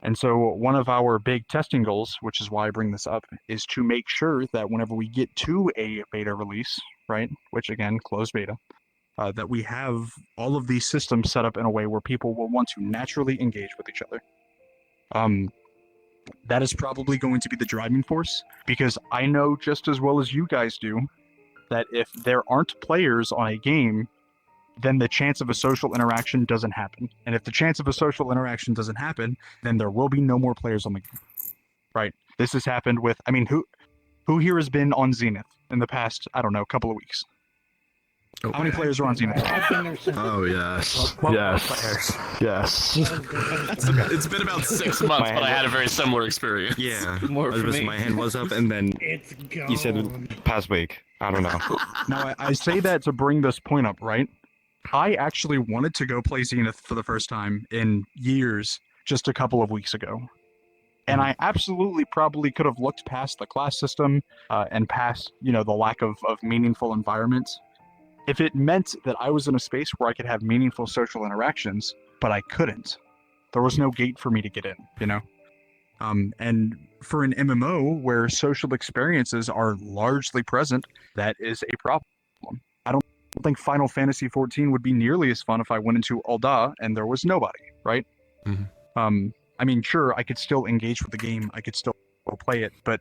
And so one of our big testing goals, which is why I bring this up, is to make sure that whenever we get to a beta release, right, which again, closed beta, that we have all of these systems set up in a way where people will want to naturally engage with each other. That is probably going to be the driving force, because I know just as well as you guys do that if there aren't players on a game, then the chance of a social interaction doesn't happen. And if the chance of a social interaction doesn't happen, then there will be no more players on the game. Right? This has happened with, I mean, who here has been on Zenith in the past, I don't know, couple of weeks? How many players are on Zenith? I've been there since. Oh yes, Well, yes, yes. It's been about 6 months, but I had a very similar experience. Yeah, More for me. my hand was up, and then It's gone. you said past week. I don't know. Now, I say that to bring this point up, right? I actually wanted to go play Zenith for the first time in years just a couple of weeks ago. And I absolutely probably could have looked past the class system and past, the lack of meaningful environments if it meant that I was in a space where I could have meaningful social interactions, but I couldn't. There was no gate for me to get in, And for an MMO where social experiences are largely present, that is a problem. I don't think Final Fantasy XIV would be nearly as fun if I went into Ul'dah and there was nobody, right? Mhm. I mean, sure, I could still engage with the game, I could still play it, but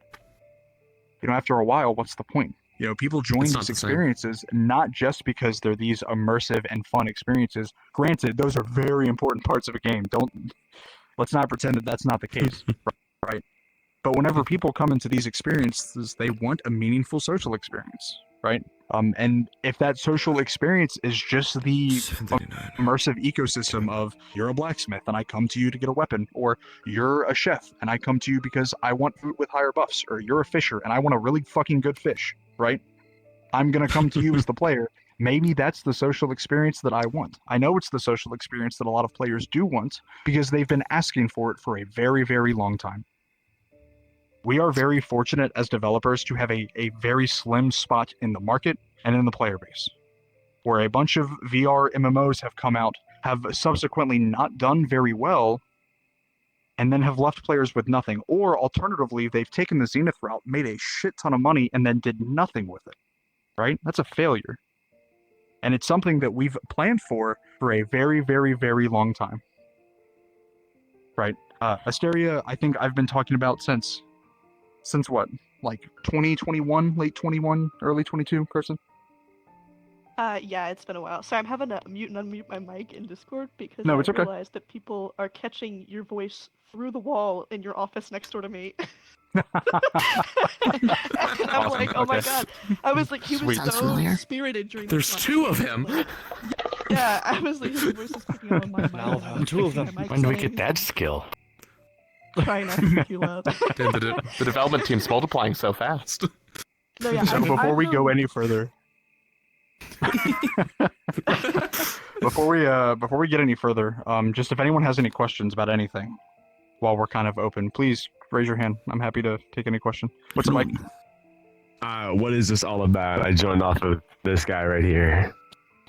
after a while, what's the point? People join It's not these the same. experiences not just because they're these immersive and fun experiences. Granted, those are very important parts of a game. Let's not pretend that that's not the case, right? But whenever people come into these experiences, they want a meaningful social experience, right? And if that social experience is just the 739. immersive ecosystem of you're a blacksmith and I come to you to get a weapon, or you're a chef and I come to you because I want food with higher buffs, or you're a fisher and I want a really fucking good fish, right? I'm gonna come to you as the player. Maybe that's the social experience that I want. I know it's the social experience that a lot of players do want because they've been asking for it for a very, very long time. We are very fortunate as developers to have a very slim spot in the market and in the player base, where a bunch of VR MMOs have come out, have subsequently not done very well, and then have left players with nothing. Or alternatively, they've taken the Zenith route, made a shit ton of money, and then did nothing with it, right? That's a failure. And it's something that we've planned for a very, very, very long time, right? Asteria, I think I've been talking about since what? Like 2021, late 21, early 22, Carson? Yeah, it's been a while. Sorry, I'm having to mute and unmute my mic in Discord because No, I it's okay. realized that people are catching your voice through the wall in your office next door to me. And I'm like, oh my Okay. god. I was like, he was Sweet. so Sounds familiar. spirited during There's this two one. of him. Like, yeah, I was like, his voice is picking up on my mic. Now and I was two of fixing them. my mic When do we setting, get that skill? Trying not to be too loud. The development team's multiplying so fast. No, yeah, So before I've we go known- any further, before we get any further, just if anyone has any questions about anything, while we're kind of open, please raise your hand. I'm happy to take any question. What's it, Mike? What is this all about? I joined off of this guy right here.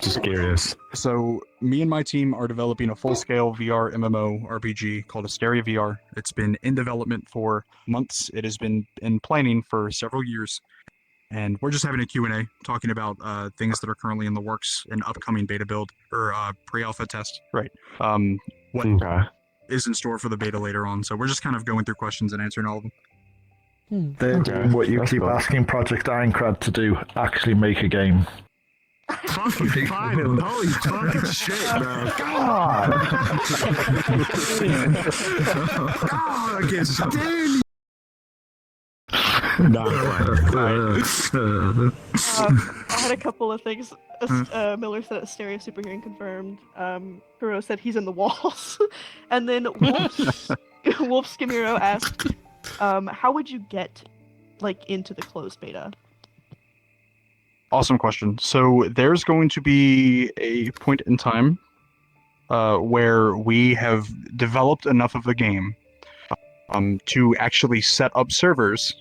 Just curious. So me and my team are developing a full-scale VR MMO RPG called Asteria VR. It's been in development for months. It has been in planning for several years. And we're just having a Q&A talking about things that are currently in the works, an upcoming beta build or pre-alpha test. Right. What Okay. is in store for the beta later on. So we're just kind of going through questions and answering all of them. Okay, What you that's keep cool. asking Project Aincrad to do, actually make a game. Fucking fine, holy fucking shit, bro. God! God, I get stingy. No, I had a couple of things. Miller said Asteria Superhearing confirmed. Kuro said he's in the walls. And then Wolf Skimiro asked, how would you get into the closed beta? Awesome question. So there's going to be a point in time where we have developed enough of the game to actually set up servers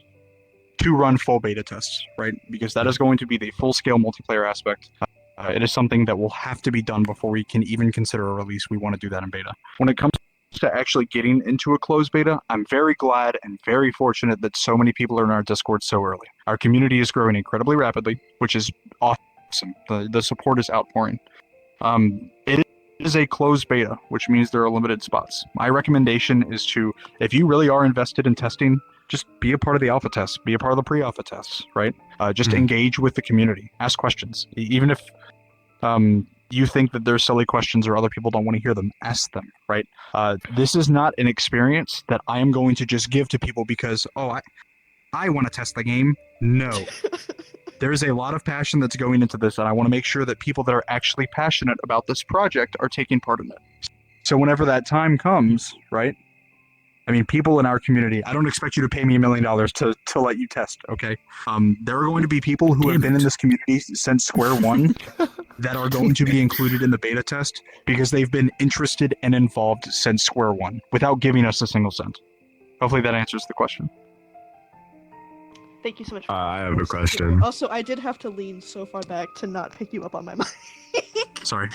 to run full beta tests, right? Because that is going to be the full-scale multiplayer aspect. It is something that will have to be done before we can even consider a release. We want to do that in beta. When it comes to actually getting into a closed beta, I'm very glad and very fortunate that so many people are in our Discord so early. Our community is growing incredibly rapidly, which is awesome. The support is outpouring. It is a closed beta, which means there are limited spots. My recommendation is to, if you really are invested in testing, just be a part of the alpha tests, be a part of the pre-alpha tests, right? Just engage with the community, ask questions. Even if you think that they're silly questions or other people don't want to hear them, ask them, right? This is not an experience that I am going to just give to people because, I want to test the game. No. There's a lot of passion that's going into this, and I want to make sure that people that are actually passionate about this project are taking part in it. So whenever that time comes, right? I mean, people in our community, I don't expect you to pay me $1 million to let you test, okay? There are going to be people who have been in this community since square one that are going to be included in the beta test because they've been interested and involved since square one without giving us a single cent. Hopefully that answers the question. Thank you so much. I have a question. Also, I did have to lean so far back to not pick you up on my mic. Sorry.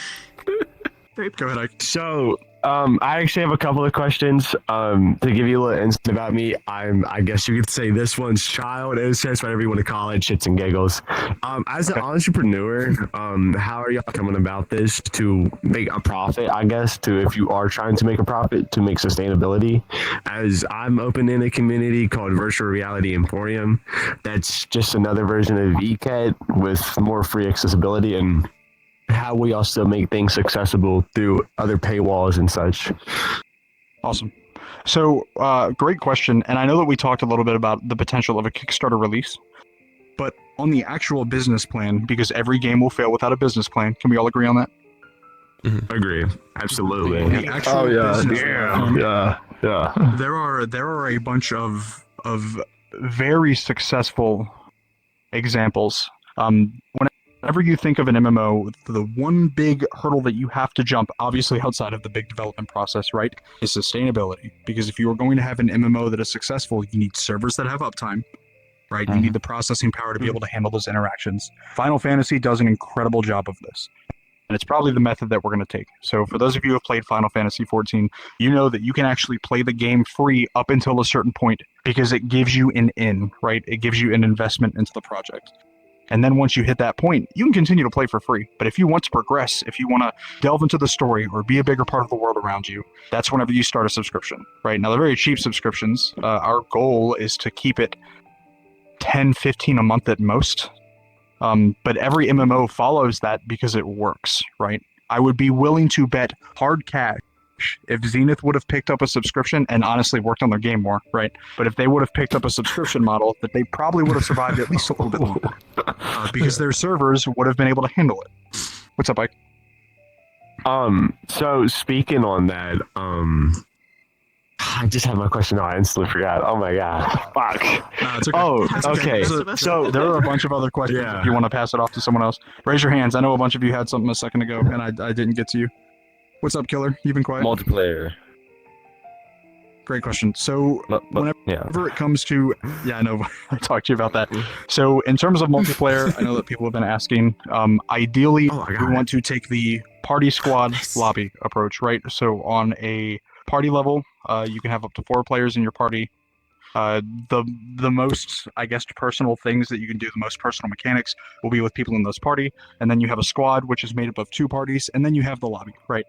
Very Go ahead, Ike. So, I actually have a couple of questions. To give you a little insight about me, I guess you could say this one's child innocence, whatever you want to call it, shits and giggles. As an entrepreneur, how are y'all coming about this to make a profit? I guess if you are trying to make a profit, to make sustainability. As I'm opening a community called Virtual Reality Emporium, that's just another version of VCAT with more free accessibility and how we also make things accessible through other paywalls and such. Awesome. So, great question. And I know that we talked a little bit about the potential of a Kickstarter release, but on the actual business plan, because every game will fail without a business plan, can we all agree on that? Agree. Absolutely. The actual business plan, Yeah. there are a bunch of very successful examples. Whenever you think of an MMO, the one big hurdle that you have to jump, obviously outside of the big development process, right, is sustainability. Because if you are going to have an MMO that is successful, you need servers that have uptime, right? You need the processing power to be able to handle those interactions. Final Fantasy does an incredible job of this. And it's probably the method that we're going to take. So for those of you who have played Final Fantasy XIV, you know that you can actually play the game free up until a certain point because it gives you an in, right? It gives you an investment into the project. And then once you hit that point, you can continue to play for free. But if you want to progress, if you want to delve into the story or be a bigger part of the world around you, that's whenever you start a subscription, right? Now, they're very cheap subscriptions. Our goal is to keep it 10, 15 a month at most. But every MMO follows that because it works, right? I would be willing to bet hard cash if Zenith would have picked up a subscription and honestly worked on their game more, right? But if they would have picked up a subscription model, that they probably would have survived at least a little bit longer because their servers would have been able to handle it. What's up, Ike? So speaking on that, I just had my question. I instantly forgot. Oh my god! Fuck. No, it's okay. Oh, It's okay. okay. So there are a bunch of other questions Yeah. if you want to pass it off to someone else. Raise your hands. I know a bunch of you had something a second ago, and I didn't get to you. What's up, Killer? You've been quiet. Multiplayer. Great question. So Yeah. whenever it comes to, yeah, I know I talked to you about that. So in terms of multiplayer, I know that people have been asking. Ideally, we want to take the party squad lobby approach, right? So on a party level, you can have up to 4 players in your party. The most, I guess, personal things that you can do, the most personal mechanics will be with people in this party, and then you have a squad which is made up of 2 parties, and then you have the lobby, right?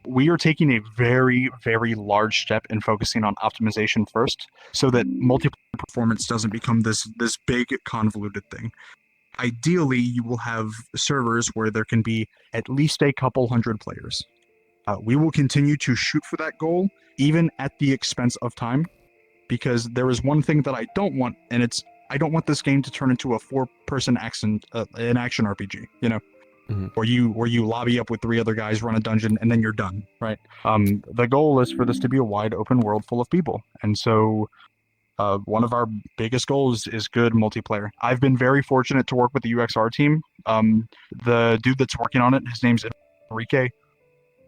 We are taking a very, very large step in focusing on optimization first, so that multiplayer performance doesn't become this big convoluted thing. Ideally, you will have servers where there can be at least a couple hundred players. We will continue to shoot for that goal, even at the expense of time. Because there is one thing that I don't want, and it's I don't want this game to turn into a 4-person action RPG, you know, where you lobby up with 3 other guys, run a dungeon, and then you're done, right? The goal is for this to be a wide open world full of people, and so one of our biggest goals is good multiplayer. I've been very fortunate to work with the UXR team. The dude that's working on it, his name's Enrique.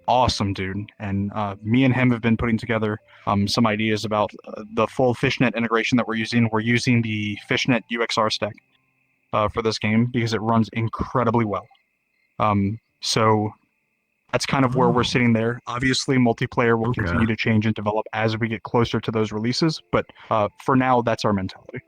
Awesome dude, and me and him have been putting together some ideas about the full fishnet integration that we're using. We're using the fishnet UXR stack for this game because it runs incredibly well. So that's kind of where we're sitting there. Obviously, multiplayer will continue to change and develop as we get closer to those releases, but for now, that's our mentality.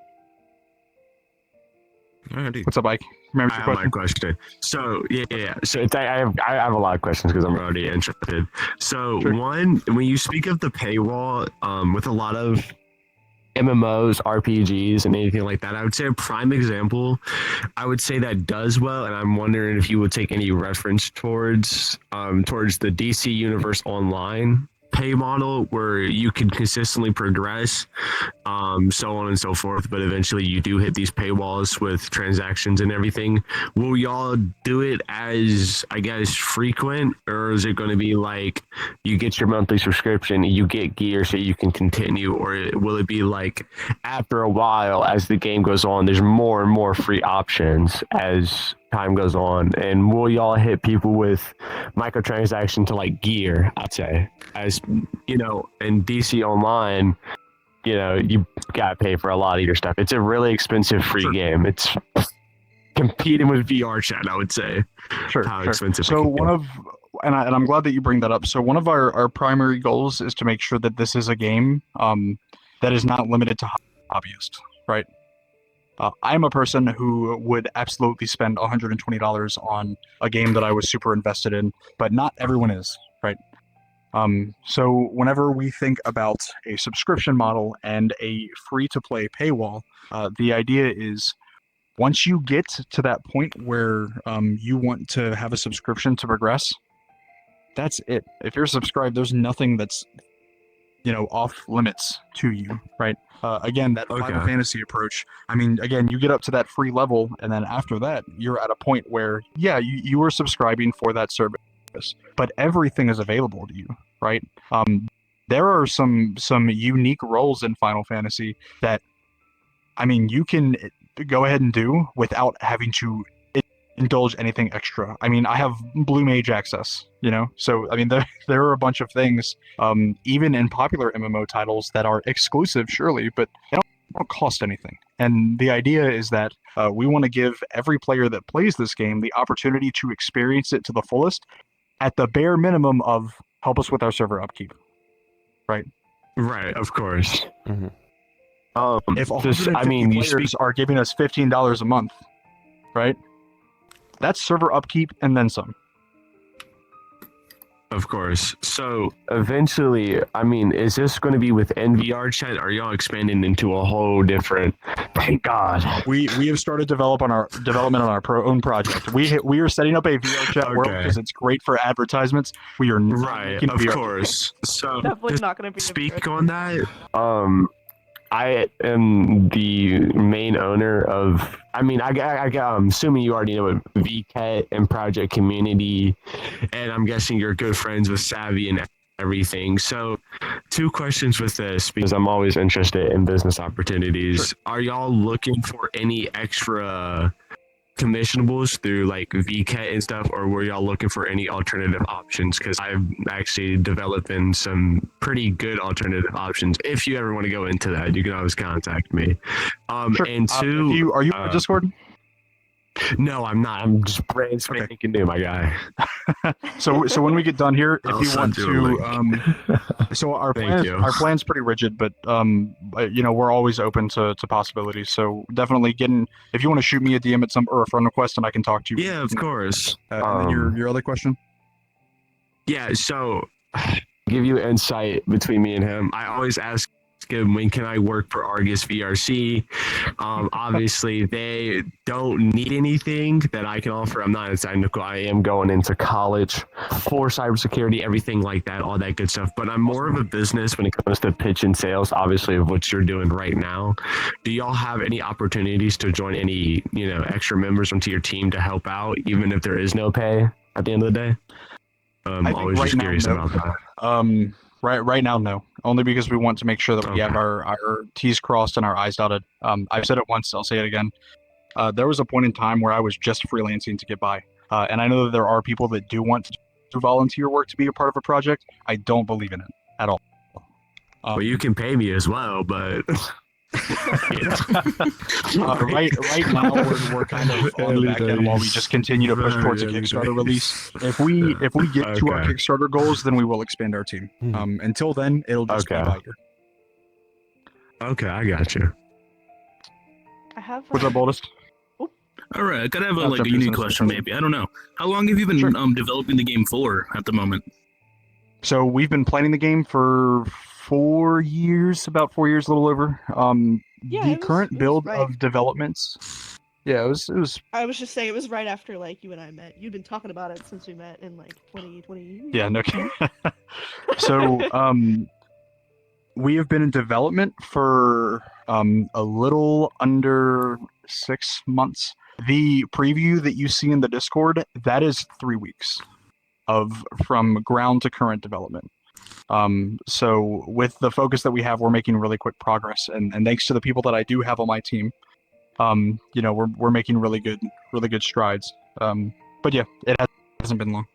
Alrighty. What's up, Ike? Remember I your have question? my question. So yeah. So I have a lot of questions because I'm already interested. So Sure. one, when you speak of the paywall, with a lot of MMOs, RPGs, and anything like that. I would say a prime example, I would say that does well, and I'm wondering if you would take any reference towards the DC Universe Online pay model, where you can consistently progress, so on and so forth, but eventually you do hit these paywalls with transactions and everything. Will y'all do it as, I guess, frequent, or is it going to be like you get your monthly subscription, you get gear so you can continue, or will it be like after a while, as the game goes on, there's more and more free options as time goes on? And will y'all hit people with microtransaction to like gear? I'd say, as you know, in DC Online, you know, you gotta pay for a lot of your stuff. It's a really expensive free game. It's competing with VR chat, I would say. Sure. How expensive. So and I'm glad that you bring that up. So one of our primary goals is to make sure that this is a game that is not limited to hobbyists, right? I'm a person who would absolutely spend $120 on a game that I was super invested in, but not everyone is, right? So whenever we think about a subscription model and a free-to-play paywall, the idea is once you get to that point where you want to have a subscription to progress, that's it. If you're subscribed, there's nothing that's, you know, off limits to you, right? Again, that Final Fantasy approach. I mean, again, you get up to that free level, and then after that, you're at a point where, yeah, you are subscribing for that service, but everything is available to you, right? There are some unique roles in Final Fantasy that, I mean, you can go ahead and do without having to indulge anything extra. I mean, I have Blue Mage access, you know, so I mean, there are a bunch of things, even in popular MMO titles, that are exclusive, surely, but they don't cost anything. And the idea is that we want to give every player that plays this game the opportunity to experience it to the fullest, at the bare minimum of help us with our server upkeep, right? Right, of course. Mm-hmm. If 150 players are giving us $15 a month, right? That's server upkeep and then some. Of course. So eventually, I mean, is this going to be within VR chat? Or are y'all expanding into a whole different? Thank God. We have started development on our own project. We are setting up a VR chat world because it's great for advertisements. We are right, of VR course. So Definitely not going to be speak on that. I am the main owner of. I mean, I'm assuming you already know what VCAT and Project Community, and I'm guessing you're good friends with Savvy and everything. So, two questions with this, because I'm always interested in business opportunities. Sure. Are y'all looking for any extra commissionables through like VCAT and stuff, or were y'all looking for any alternative options? Because I've actually developing some pretty good alternative options. If you ever want to go into that, you can always contact me. Sure. And two, are you on Discord? No, I'm not. I'm just brand spanking new, my guy. So when we get done here, if you want to, so our plan's pretty rigid, but you know, we're always open to possibilities. So definitely if you want to shoot me a DM at or a friend request, and I can talk to you. Yeah, of course. And then your other question. Yeah. So give you insight between me and him. I always ask him, when can I work for Argus VRC? Obviously, they don't need anything that I can offer. I'm not as technical. I am going into college for cybersecurity, everything like that, all that good stuff. But I'm more of a business when it comes to pitch and sales, obviously, of what you're doing right now. Do y'all have any opportunities to join any, you know, extra members onto your team to help out, even if there is no pay at the end of the day? I'm always just curious about that. Right now, no. Only because we want to make sure that we have our T's crossed and our I's dotted. I've said it once, I'll say it again. There was a point in time where I was just freelancing to get by. And I know that there are people that do want to volunteer work to be a part of a project. I don't believe in it at all. Well, you can pay me as well, but... right now we're kind of on the back end while we just continue to push towards a Kickstarter release. If we get to our Kickstarter goals, then we will expand our team. Until then, it'll just be by year. Okay, I got you. I have. What's up, boldest? All right, I gotta have a unique question, maybe. I don't know. How long have you been developing the game for at the moment? So we've been planning the game for about 4 years, a little over. Yeah, The it was current build right. of developments. Yeah, it was. I was just saying it was right after like you and I met. You'd been talking about it since we met in like 2020. Yeah, no. So, we have been in development for a little under 6 months. The preview that you see in the Discord, that is 3 weeks of from ground to current development. So with the focus that we have, we're making really quick progress, and thanks to the people that I do have on my team, we're making really good strides. But yeah, it hasn't been long.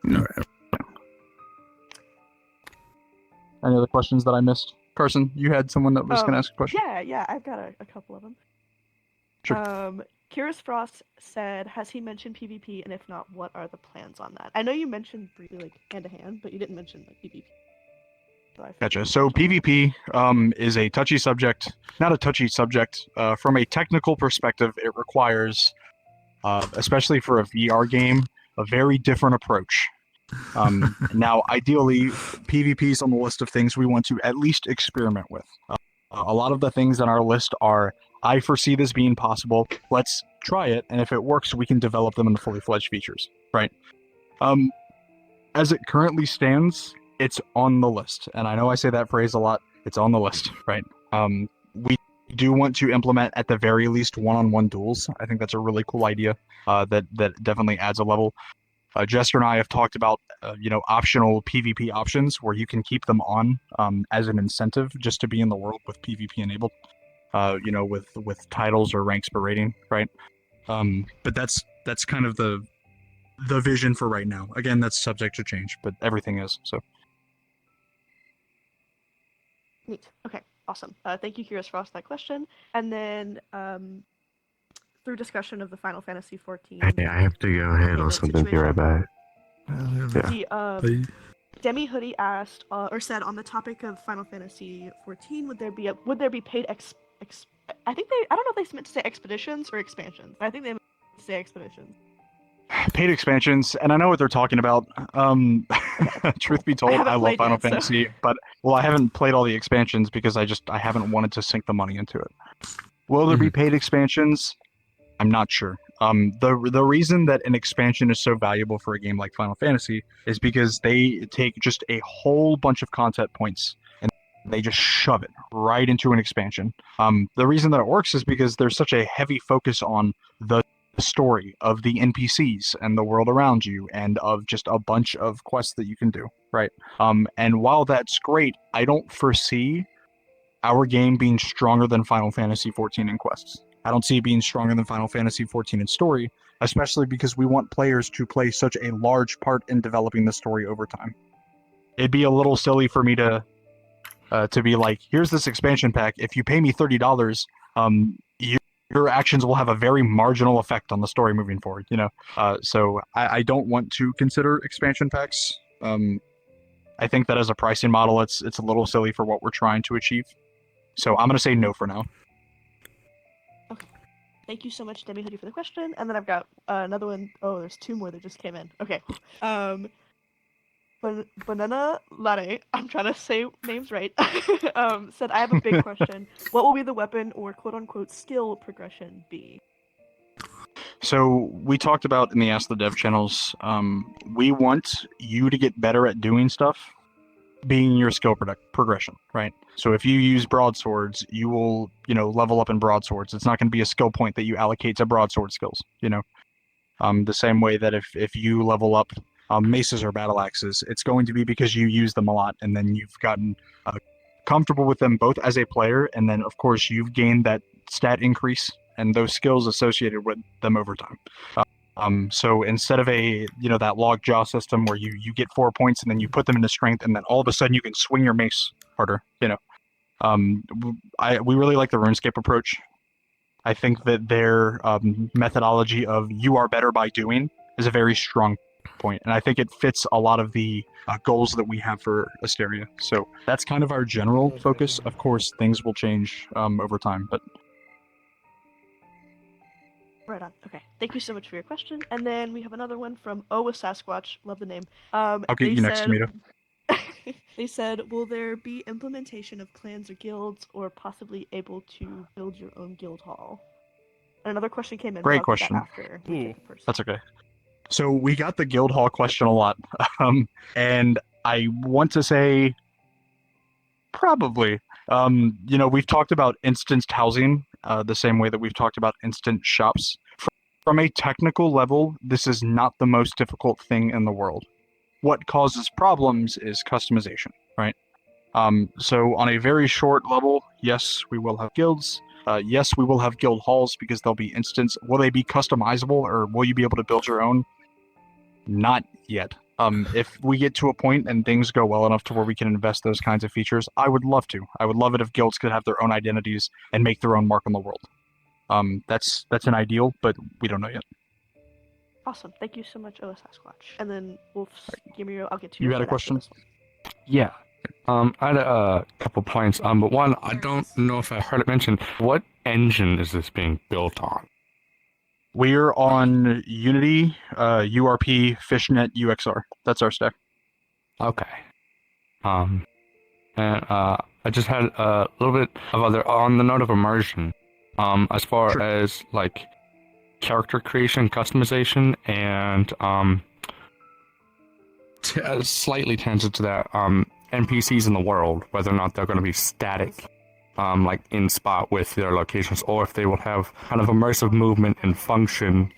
All right. Any other questions that I missed? Carson, you had someone that was going to ask a question. Yeah, I've got a couple of them. Sure. Curious Frost said, has he mentioned PvP, and if not, what are the plans on that? I know you mentioned briefly like hand-to-hand, but you didn't mention like PvP. Gotcha. So PvP is a touchy subject. Not a touchy subject. From a technical perspective, it requires, especially for a VR game, a very different approach. Now, ideally, PvP is on the list of things we want to at least experiment with. A lot of the things on our list are, I foresee this being possible. Let's try it, and if it works, we can develop them into fully fledged features. Right. As it currently stands, it's on the list, and I know I say that phrase a lot. It's on the list, right? We do want to implement at the very least one-on-one duels. I think that's a really cool idea. That definitely adds a level. Jester and I have talked about optional PvP options where you can keep them on as an incentive just to be in the world with PvP enabled. With titles or ranks per rating, right? But that's kind of the vision for right now. Again, that's subject to change, but everything is so. Neat. Okay, awesome. Thank you, Curious Frost, that question. And then through discussion of the Final Fantasy 14. Hey, I have to go handle something. Be right back. The Demi Hoodie asked or said on the topic of Final Fantasy 14, would there be paid I don't know if they meant to say expeditions or expansions. I think they meant to say expeditions. Paid expansions, and I know what they're talking about. Truth be told, I love Final Fantasy, but I haven't played all the expansions because I haven't wanted to sink the money into it. Will there be paid expansions? I'm not sure. The reason that an expansion is so valuable for a game like Final Fantasy is because they take just a whole bunch of content points and they just shove it right into an expansion. The reason that it works is because there's such a heavy focus on the story of the NPCs and the world around you and of just a bunch of quests that you can do, right? And while that's great, I don't foresee our game being stronger than Final Fantasy 14 in quests. I don't see it being stronger than Final Fantasy 14 in story, especially because we want players to play such a large part in developing the story over time. It'd be a little silly for me to be like, here's this expansion pack. If you pay me $30, your actions will have a very marginal effect on the story moving forward. So I don't want to consider expansion packs. I think that as a pricing model, it's a little silly for what we're trying to achieve. So I'm gonna say no for now. Okay. Thank you so much, Demi Hoodie, for the question. And then I've got another one. Oh, there's two more that just came in. Okay. Banana Latte, I'm trying to say names right, said, I have a big question. What will be the weapon or quote-unquote skill progression be? So we talked about in the Ask the Dev channels, we want you to get better at doing stuff being your skill progression, right? So if you use broadswords, you will, level up in broadswords. It's not going to be a skill point that you allocate to broadsword skills, the same way that if you level up maces or battle axes, it's going to be because you use them a lot and then you've gotten comfortable with them both as a player, and then of course you've gained that stat increase and those skills associated with them over time. So instead of that log jaw system where you get 4 points and then you put them into strength and then all of a sudden you can swing your mace harder, we really like the RuneScape approach. I think that their methodology of you are better by doing is a very strong point, and I think it fits a lot of the goals that we have for Asteria. So that's kind of our general focus. Of course, things will change over time, but. Right on. Okay. Thank you so much for your question. And then we have another one from with Sasquatch. Love the name. I'll get you next, Tomito. They said, will there be implementation of clans or guilds, or possibly able to build your own guild hall? And another question came in. Great but I'll get that question. after we take the first. That's okay. So we got the guild hall question a lot, and I want to say probably. We've talked about instanced housing the same way that we've talked about instant shops. From a technical level, this is not the most difficult thing in the world. What causes problems is customization, right? So on a very short level, yes, we will have guilds. Yes, we will have guild halls because they'll be instance. Will they be customizable, or will you be able to build your own? Not yet. If we get to a point and things go well enough to where we can invest those kinds of features, I would love to. I would love it if guilds could have their own identities and make their own mark on the world. That's an ideal, but we don't know yet. Awesome. Thank you so much, OS Sasquatch. And then Wolf's Gamero, I'll get to You yours had a right after question? this one. Yeah. I had a couple points. But one, I don't know if I heard it mentioned. What engine is this being built on? We're on Unity, URP, Fishnet, UXR. That's our stack. Okay. And I just had a little bit of other on the note of immersion. As far as like character creation, customization, and slightly tangent to that, NPCs in the world, whether or not they're going to be static, like in spot with their locations, or if they will have kind of immersive movement and function,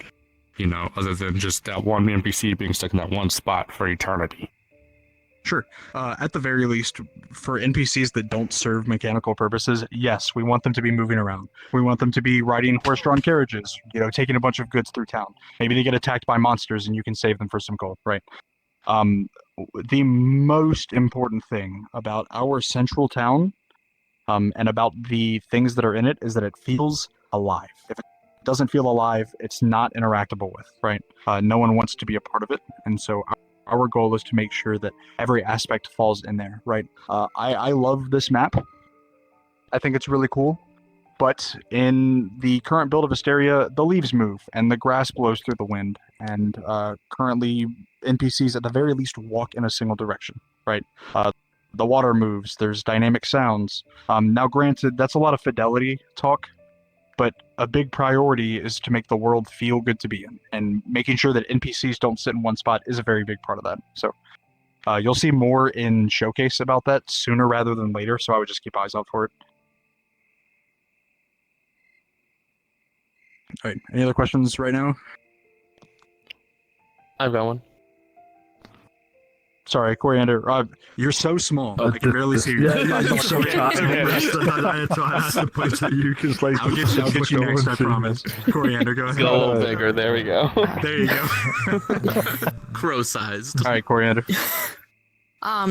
other than just that one NPC being stuck in that one spot for eternity. Sure. At the very least, for NPCs that don't serve mechanical purposes, yes, we want them to be moving around. We want them to be riding horse-drawn carriages, taking a bunch of goods through town. Maybe they get attacked by monsters and you can save them for some gold, right? The most important thing about our central town, and about the things that are in it, is that it feels alive. If it doesn't feel alive, it's not interactable with, right? No one wants to be a part of it, and so our goal is to make sure that every aspect falls in there, right? I love this map. I think it's really cool. But in the current build of Asteria, the leaves move and the grass blows through the wind. And currently, NPCs at the very least walk in a single direction, right? The water moves. There's dynamic sounds. Now, granted, that's a lot of fidelity talk, but a big priority is to make the world feel good to be in, and making sure that NPCs don't sit in one spot is a very big part of that. So you'll see more in Showcase about that sooner rather than later, so I would just keep eyes out for it. All right, any other questions right now? I've got one. Sorry, Coriander, you're so small. I can barely see you. Yeah, you're so tiny. That's the point that you can like. I'll get you next, I promise. Coriander, go ahead. Get a little bigger. There we go. There you go. Crow-sized. All right, Coriander.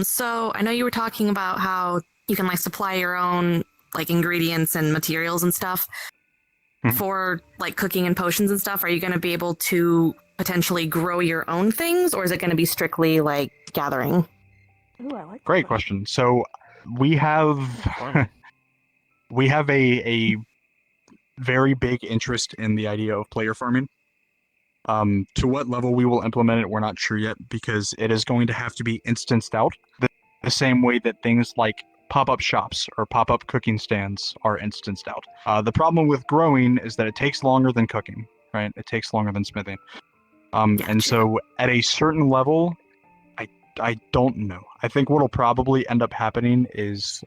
So I know you were talking about how you can like supply your own like ingredients and materials and stuff for like cooking and potions and stuff. Are you going to be able to potentially grow your own things, or is it going to be strictly like gathering? Ooh, I like that Great question. So we have a very big interest in the idea of player farming. To what level we will implement it, we're not sure yet, because it is going to have to be instanced out the same way that things like pop-up shops or pop-up cooking stands are instanced out. The problem with growing is that it takes longer than cooking, right? It takes longer than smithing. And so at a certain level, I don't know. I think what'll probably end up happening is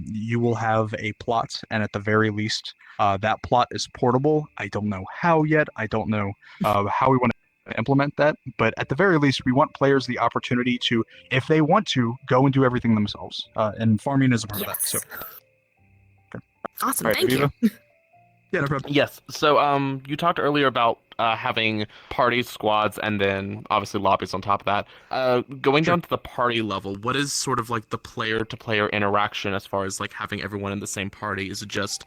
you will have a plot, and at the very least, that plot is portable. I don't know how yet. I don't know how we want to implement that. But at the very least, we want players the opportunity to, if they want to, go and do everything themselves. And farming is a part of that. So, okay. Awesome. All right, Thank Aviva? you. Yeah, no problem. Yes. So, you talked earlier about having parties, squads, and then obviously lobbies on top of that. Going down to the party level, what is sort of like the player-to-player interaction as far as like having everyone in the same party? Is it just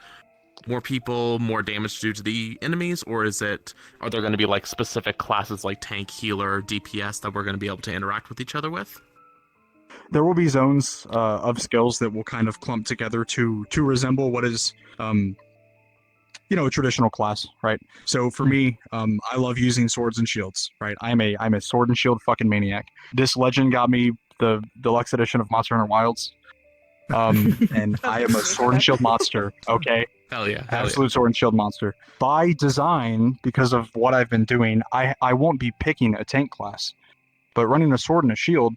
more people, more damage due to the enemies, or are there going to be like specific classes like tank, healer, DPS that we're going to be able to interact with each other with? There will be zones of skills that will kind of clump together to resemble what is a traditional class, right? So for me, I love using swords and shields, right? I'm a sword and shield fucking maniac. This legend got me the deluxe edition of Monster Hunter Wilds. And I am a Sword and Shield monster. Okay, Hell yeah. absolute Sword and Shield monster. By design, because of what I've been doing, I won't be picking a tank class, but running a Sword and a Shield,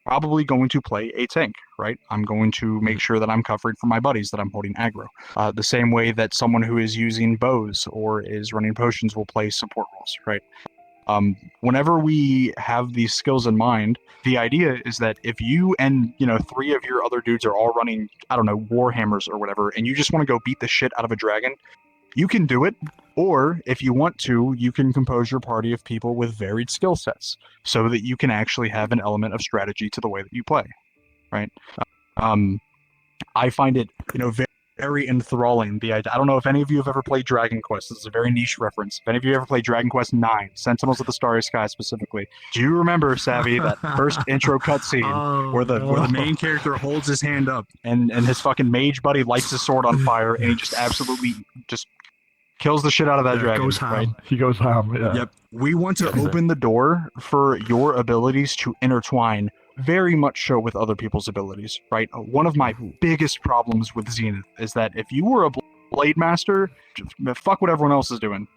probably going to play a tank, right? I'm going to make sure that I'm covering for my buddies, that I'm holding aggro. The same way that someone who is using bows or is running potions will play support roles, right? Whenever we have these skills in mind, the idea is that if you and, you know, 3 of your other dudes are all running, I don't know, Warhammers or whatever, and you just want to go beat the shit out of a dragon, you can do it. Or if you want to, you can compose your party of people with varied skill sets so that you can actually have an element of strategy to the way that you play, right? I find it, you know, very enthralling. The idea. I don't know if any of you have ever played Dragon Quest. This is a very niche reference. If any of you ever played Dragon Quest 9, Sentinels of the Starry Sky specifically, do you remember, Savvy, that first intro cutscene where the main character holds his hand up and his fucking mage buddy lights his sword on fire and he just absolutely just kills the shit out of that dragon. Goes ham. Right? He goes ham. Yeah. Yep. We want to open the door for your abilities to intertwine very much so with other people's abilities, right? One of my biggest problems with Zenith is that if you were a blade master, fuck what everyone else is doing,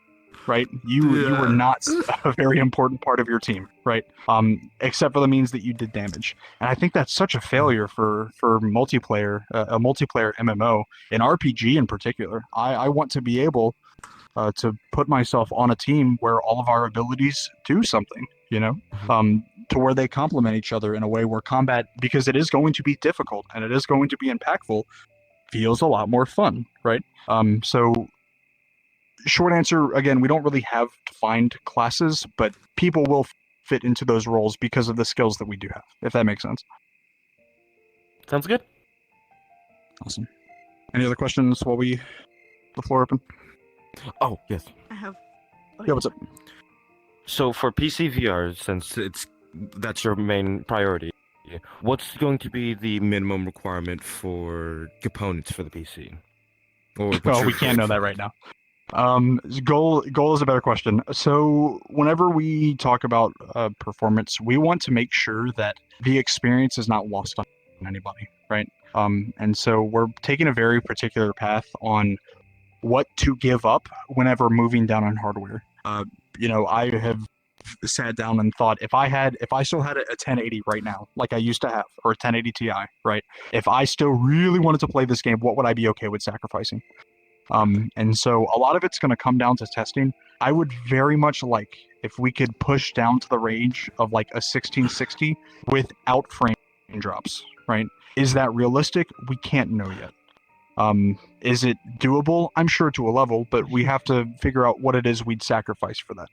right? You were not a very important part of your team, right? Except for the means that you did damage. And I think that's such a failure for multiplayer, a multiplayer MMO, an RPG in particular. I want to be able to put myself on a team where all of our abilities do something, you know, to where they complement each other in a way where combat, because it is going to be difficult and it is going to be impactful, feels a lot more fun, right? So short answer, again, we don't really have defined classes, but people will fit into those roles because of the skills that we do have, if that makes sense. Sounds good. Awesome. Any other questions while we the floor open? Oh, yes. I have. Yeah, what's up? So for PC VR, since that's your main priority, what's going to be the minimum requirement for components for the PC? Or Well, we can't know that right now. Goal is a better question. So whenever we talk about performance, we want to make sure that the experience is not lost on anybody, right? And so we're taking a very particular path on what to give up whenever moving down on hardware. You know, I have sat down and thought, if I still had a 1080 right now, like I used to have, or a 1080 Ti, right? If I still really wanted to play this game, what would I be okay with sacrificing? And so a lot of it's going to come down to testing. I would very much like if we could push down to the range of like a 1660 without frame drops, right? Is that realistic? We can't know yet. Is it doable? I'm sure to a level, but we have to figure out what it is we'd sacrifice for that.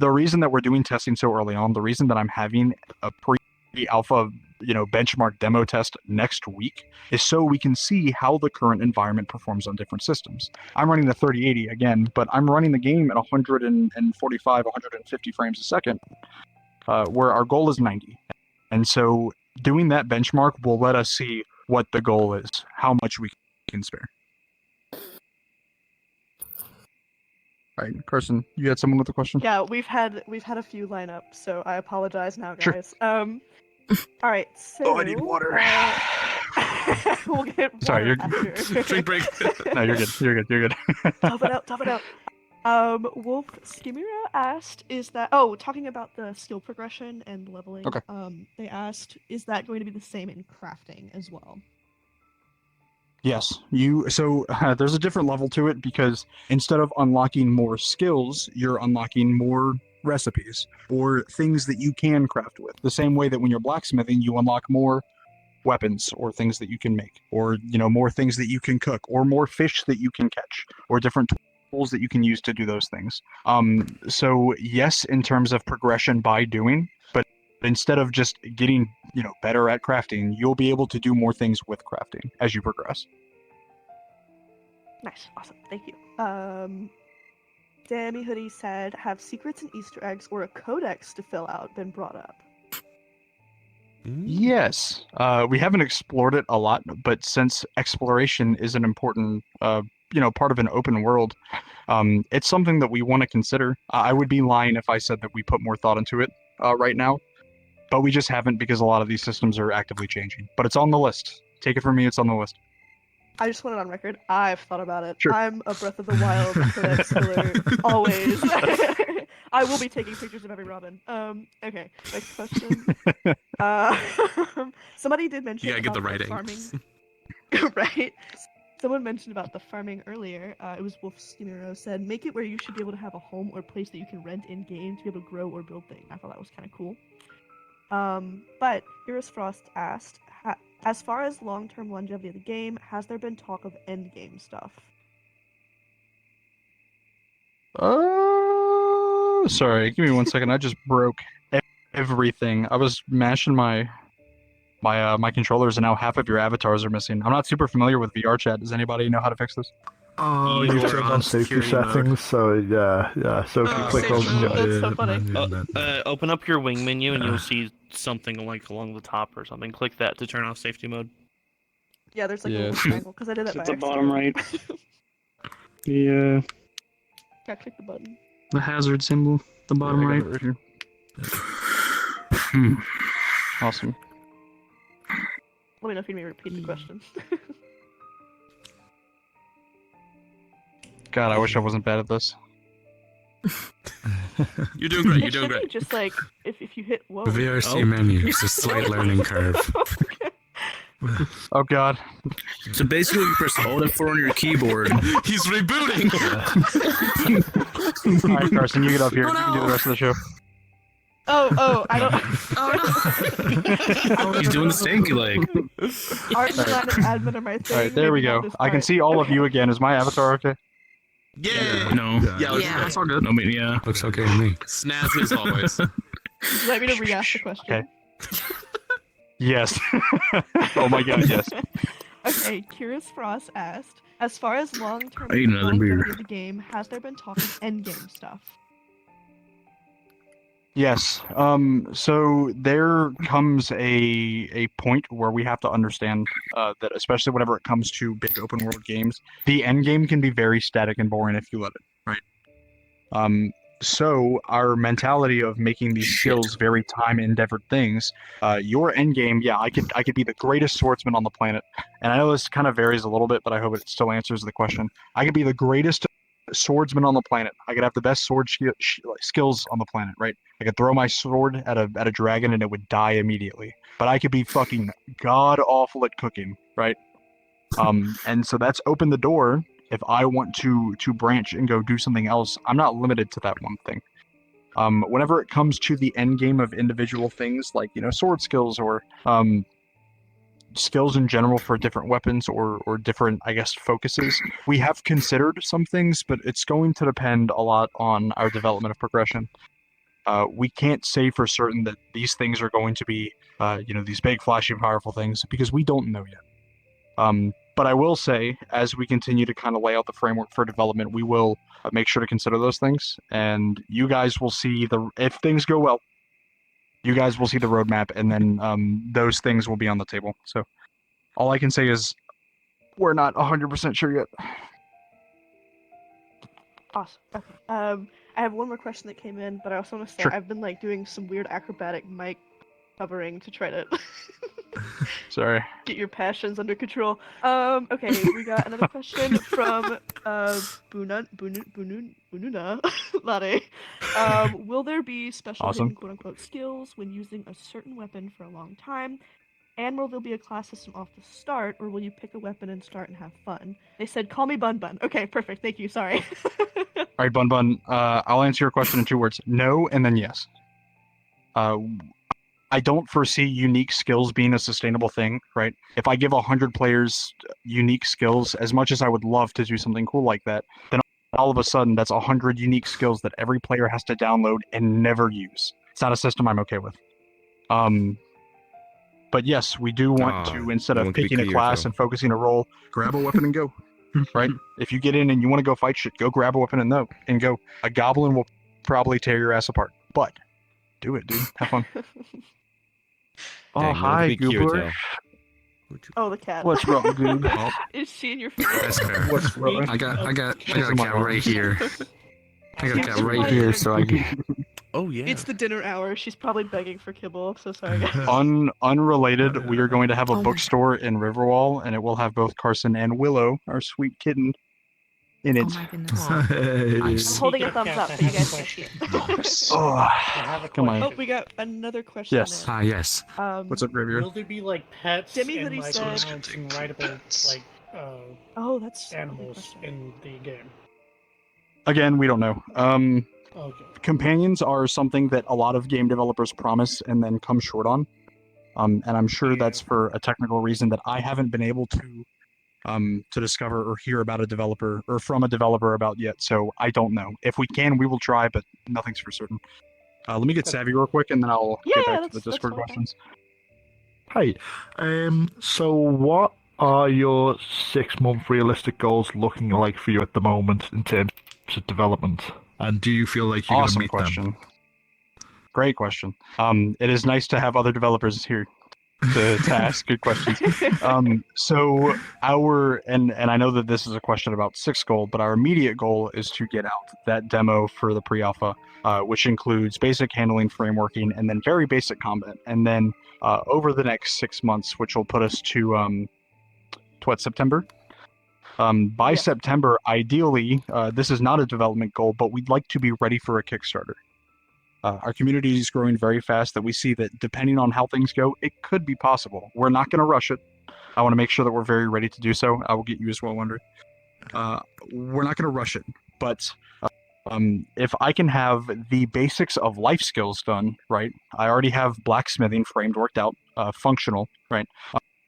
The reason that we're doing testing so early on, the reason that I'm having a pre-alpha, you know, benchmark demo test next week is so we can see how the current environment performs on different systems. I'm running the 3080 again, but I'm running the game at 145, 150 frames a second, where our goal is 90. And so doing that benchmark will let us see what the goal is, how much we can spare. All right, Carson, you had someone with a question? Yeah, we've had a few lineups, so I apologize now, Sure. guys. All right, so. Oh, I need water. We'll get water. Sorry, you're after. Drink break. No, you're good. You're good. Tough it out. Wolf Skimira asked, talking about the skill progression and leveling. Okay. They asked, is that going to be the same in crafting as well? Yes, there's a different level to it because instead of unlocking more skills, you're unlocking more recipes or things that you can craft with. The same way that when you're blacksmithing, you unlock more weapons or things that you can make, or more things that you can cook, or more fish that you can catch, or different tools that you can use to do those things. So yes, in terms of progression by doing, but instead of just getting better at crafting, you'll be able to do more things with crafting as you progress. Nice, awesome, thank you. Dammy Hoodie said, have secrets and Easter eggs or a codex to fill out been brought up? Yes, we haven't explored it a lot, but since exploration is an important part of an open world, it's something that we want to consider. I would be lying if I said that we put more thought into it right now. but we just haven't because a lot of these systems are actively changing. But it's on the list. Take it from me, it's on the list. I just want it on record. I've thought about it. Sure. I'm a Breath of the Wild Codex killer, always. I will be taking pictures of every Robin. Okay, next question. Somebody did mention You gotta get the about right farming. Right? Someone mentioned about the farming earlier. It was Wolf Steamero said, make it where you should be able to have a home or place that you can rent in game to be able to grow or build things. I thought that was kind of cool. But Heroes Frost asked, as far as long-term longevity of the game, has there been talk of endgame stuff? Sorry, give me 1 second. I just broke everything. I was mashing my controllers, and now half of your avatars are missing. I'm not super familiar with VR chat. Does anybody know how to fix this? Oh, you are turn on on safety security mode. settings, so yeah. So if you click safety on mode, that's so funny. Open up your wing menu and you'll see something like along the top or something. Click that to turn off safety mode. Yeah, there's like a Yeah. little triangle, because I did that by At the accident. bottom right. The Yeah, click the button. the hazard symbol, the bottom Yeah, I right. got it right here. Awesome. Let me know if you need me to repeat the question. God, I wish I wasn't bad at this. You're doing great. You're It doing should be great. just like, if you hit whoa. The VRC Oh. menu is a slight learning curve. Oh God. So basically, you press Alt F4 on your keyboard. He's rebooting. All right, Carson, you get up here. Oh, You can do no. the rest of the show. I don't. Oh no. He's doing the stanky leg. Art design and admin are my thing. All right, there we maybe not go. this I can part. see all of you again. Is my avatar okay? Yeah. No. Yeah. Yeah. That's all good. No, yeah. Looks okay to me. Snazzy as always. Would you like me to re-ask the question? Okay. Yes. Oh my God, yes. Okay, Curious Frost asked, as far as long-term I need another beer. longevity of the game, has there been talk of endgame stuff? Yes. So there comes a point where we have to understand that, especially whenever it comes to big open world games, the end game can be very static and boring if you let it, right? So our mentality of making these skills very time endeavored things, your end game, yeah, I could be the greatest swordsman on the planet, and I know this kind of varies a little bit, but I hope it still answers the question. I could be the greatest swordsman on the planet. I could have the best sword skills on the planet, right? I could throw my sword at a dragon and it would die immediately. But I could be fucking god awful at cooking, right? And so that's opened the door. If I want to branch and go do something else, I'm not limited to that one thing. Whenever it comes to the end game of individual things like, sword skills or skills in general for different weapons or different, I guess, focuses, we have considered some things, but it's going to depend a lot on our development of progression. We can't say for certain that these things are going to be, these big, flashy, powerful things because we don't know yet. But I will say, as we continue to kind of lay out the framework for development, we will make sure to consider those things, and you guys will see if things go well, you guys will see the roadmap, and then those things will be on the table. So all I can say is we're not 100% sure yet. Awesome. Okay. I have one more question that came in, but I also want to say Sure. I've been doing some weird acrobatic mic covering to try to Sorry. get your passions under control. Okay, we got another question from Bununa Lade. Will there be special Awesome. hidden quote-unquote skills when using a certain weapon for a long time? And will there be a class system off the start, or will you pick a weapon and start and have fun? They said, call me Bun Bun. Okay, perfect. Thank you. Sorry. All right, Bun Bun, I'll answer your question in 2 words. No, and then yes. I don't foresee unique skills being a sustainable thing, right? If I give 100 players unique skills, as much as I would love to do something cool like that, then all of a sudden that's 100 unique skills that every player has to download and never use. It's not a system I'm okay with. But yes, we do want to, instead I of want to be picking a clear, class though. and focusing a role, grab a weapon and go, right? If you get in and you want to go fight shit, go grab a weapon and go. A goblin will probably tear your ass apart, but do it, dude. Have fun. Oh, Dang, hi, want to be Goobler. Kirito. Oh, the cat. What's wrong, Goob? Oh, Is she in your face? that's fair. What's wrong? I got a cat right here. I got a cat right here, so I can. Oh yeah. It's the dinner hour. She's probably begging for kibble. I'm so sorry, guys. Unrelated, we are going to have a Oh my bookstore in Riverwall, and it will have both Carson and Willow, our sweet kitten, in Oh it. my goodness. Hey. I'm holding a Speaking of thumbs cats, up, I but you have a guys can't see question. it. Oh, I have a come on. Oh, question. we got another question. Yes. In. Yes. What's up, Graveyard? Will there be like pets Demi and Hoodie like said- mounts and rideable like Oh, that's a good animals question. in the game? Again, we don't know. Okay. Companions are something that a lot of game developers promise and then come short on. And I'm sure that's for a technical reason that I haven't been able to discover or hear about a developer or from a developer about yet. So I don't know. If we can, we will try, but nothing's for certain. Let me get Savvy real quick, and then I'll Yeah, get yeah, back to that's- the that's Discord fine. questions. Hey, so what are your 6-month realistic goals looking like for you at the moment in terms of development? And do you feel like you're Awesome going to meet question. them? Great question. It is nice to have other developers here to ask good questions. So and I know that this is a question about 6 goal, but our immediate goal is to get out that demo for the pre-alpha, which includes basic handling, frameworking, and then very basic combat. And then over the next 6 months, which will put us to what, September? By Yes. September, ideally, this is not a development goal, but we'd like to be ready for a Kickstarter. Our community is growing very fast that we see that depending on how things go, it could be possible. We're not going to rush it. I want to make sure that we're very ready to do so. I will get you as well, Wonder. We're not going to rush it, but if I can have the basics of life skills done, right? I already have blacksmithing framed, worked out, functional, right?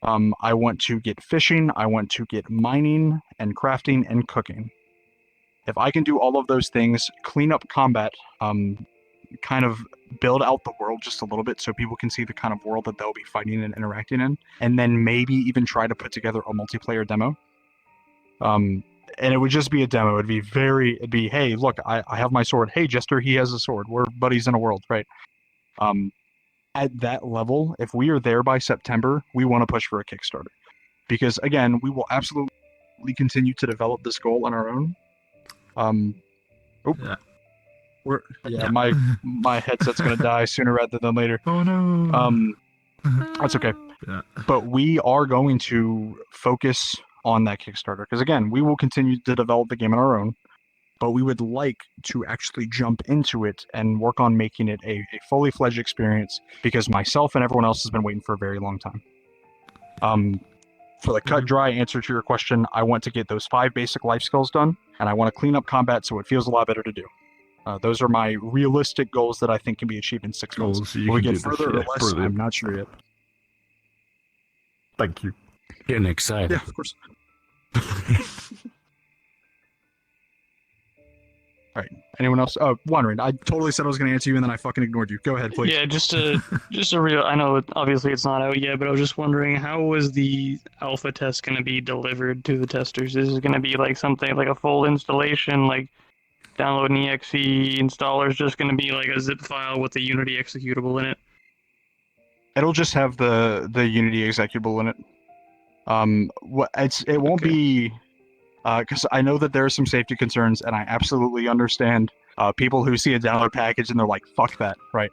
I want to get fishing, I want to get mining and crafting and cooking. If I can do all of those things, clean up combat, kind of build out the world just a little bit so people can see the kind of world that they'll be fighting and interacting in, and then maybe even try to put together a multiplayer demo. And it would just be a demo. It'd be, hey, look, I have my sword. Hey, Jester, he has a sword. We're buddies in a world, right? At that level, if we are there by September, we want to push for a Kickstarter. Because, again, we will absolutely continue to develop this goal on our own. My headset's gonna die sooner rather than later. Oh no. That's okay. Yeah. But we are going to focus on that Kickstarter because again, we will continue to develop the game on our own, but we would like to actually jump into it and work on making it a fully fledged experience because myself and everyone else has been waiting for a very long time. For the cut dry answer to your question, I want to get those 5 basic life skills done, and I want to clean up combat so it feels a lot better to do. Those are my realistic goals that I think can be achieved in 6 months. Goals, you Will we can get do this, further or yeah, less? brilliant. I'm not sure yet. Thank you. Getting excited. Yeah, of course. All right. Anyone else? Oh, Wandering. I totally said I was going to answer you, and then I fucking ignored you. Go ahead, please. Yeah, just a real. I know obviously it's not out yet, but I was just wondering how was the alpha test going to be delivered to the testers? Is it going to be like something like a full installation, like download an exe installer? Is just going to be like a zip file with the Unity executable in it? It'll just have the Unity executable in it. It won't be because I know that there are some safety concerns, and I absolutely understand people who see a download package and they're like, "Fuck that," right?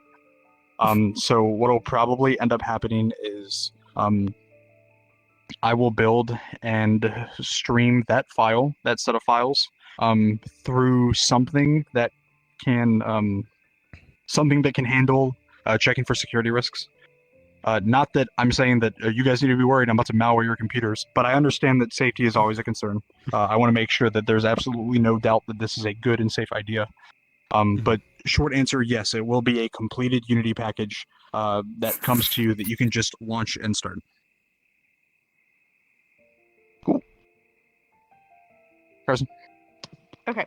So what'll probably end up happening is I will build and stream that set of files, through something that can handle checking for security risks. Not that I'm saying that you guys need to be worried I'm about to malware your computers, but I understand that safety is always a concern. I want to make sure that there's absolutely no doubt that this is a good and safe idea. But short answer, yes, it will be a completed Unity package that comes to you that you can just launch and start. Cool. Carson? Okay.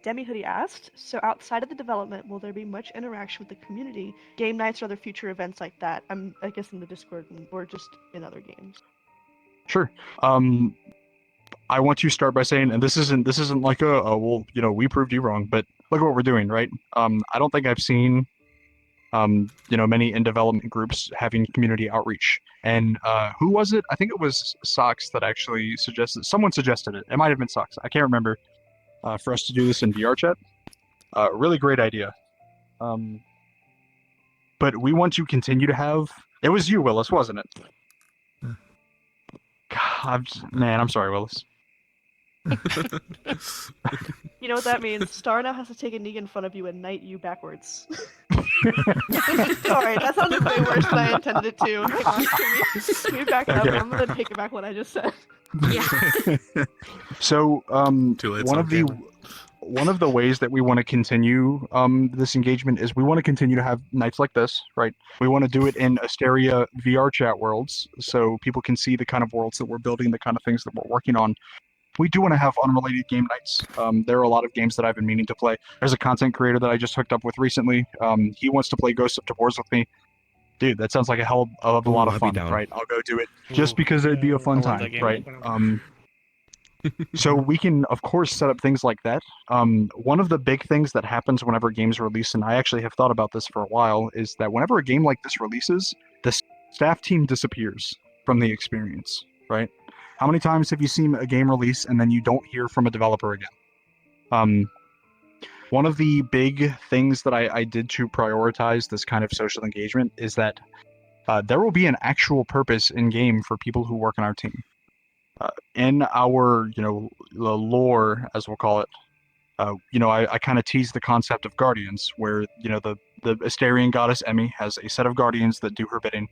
Demi Hoodie asked, so outside of the development, will there be much interaction with the community, game nights or other future events like that? I guess in the Discord or just in other games. Sure. I want to start by saying, and this isn't like well, we proved you wrong, but look at what we're doing, right? I don't think I've seen many in development groups having community outreach. And who was it? I think it was Socks that actually someone suggested it. It might have been Socks. I can't remember. For us to do this in VR chat. Really great idea. But we want to continue to have. It was you, Willis, wasn't it? God, man, I'm sorry, Willis. You know what that means? Star now has to take a knee in front of you and knight you backwards. Sorry, that sounded way worse than I intended it to. Hang on, can we back up? Okay. I'm gonna take back what I just said. So, It's one of the ways that we want to continue this engagement is we want to continue to have nights like this, right? We want to do it in Asteria VR chat worlds, so people can see the kind of worlds that we're building, the kind of things that we're working on. We do want to have unrelated game nights. There are a lot of games that I've been meaning to play. There's a content creator that I just hooked up with recently. He wants to play Ghost of Tabors with me. Dude, that sounds like a hell of a lot of I'd be fun, down. right? I'll go do it just because it'd be a fun I love time, that game. right? So we can, of course, set up things like that. One of the big things that happens whenever games release, and I actually have thought about this for a while, is that whenever a game like this releases, the staff team disappears from the experience, right? How many times have you seen a game release and then you don't hear from a developer again? One of the big things that I did to prioritize this kind of social engagement is that there will be an actual purpose in game for people who work on our team. In our, the lore, as we'll call it, I kind of tease the concept of guardians, where, the Asterian goddess Emmy has a set of guardians that do her bidding.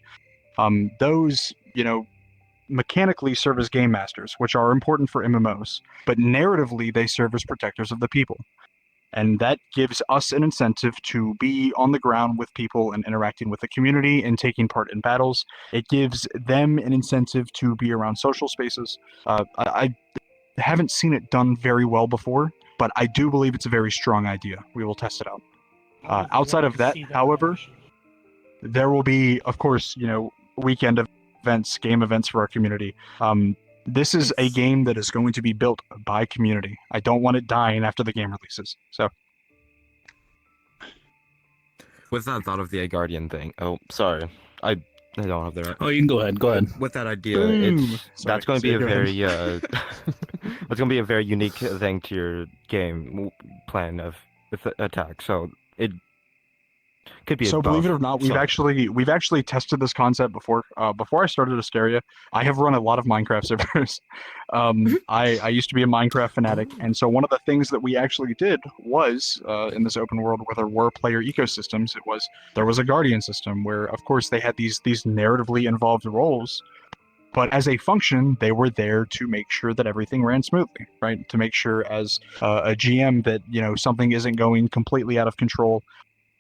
Those, mechanically serve as game masters, which are important for MMOs, but narratively they serve as protectors of the people. And that gives us an incentive to be on the ground with people and interacting with the community and taking part in battles. It gives them an incentive to be around social spaces. I haven't seen it done very well before, but I do believe it's a very strong idea. We will test it out. Outside of that, however, there will be, of course, weekend events, game events for our community. This is a game that is going to be built by community. I don't want it dying after the game releases. So, With that thought of the Guardian thing, oh, sorry, I don't have the right. Oh, you can go ahead. Go ahead. With that idea, Boom. that's going to be a very that's going to be a very unique thing to your game plan of attack. So it could be. So believe it or not, we've actually tested this concept before. Before I started Asteria, I have run a lot of Minecraft servers. I used to be a Minecraft fanatic, and so one of the things that we actually did was in this open world where there were player ecosystems, there was a guardian system where, of course, they had these narratively involved roles. But as a function, they were there to make sure that everything ran smoothly, right? To make sure as a GM that something isn't going completely out of control.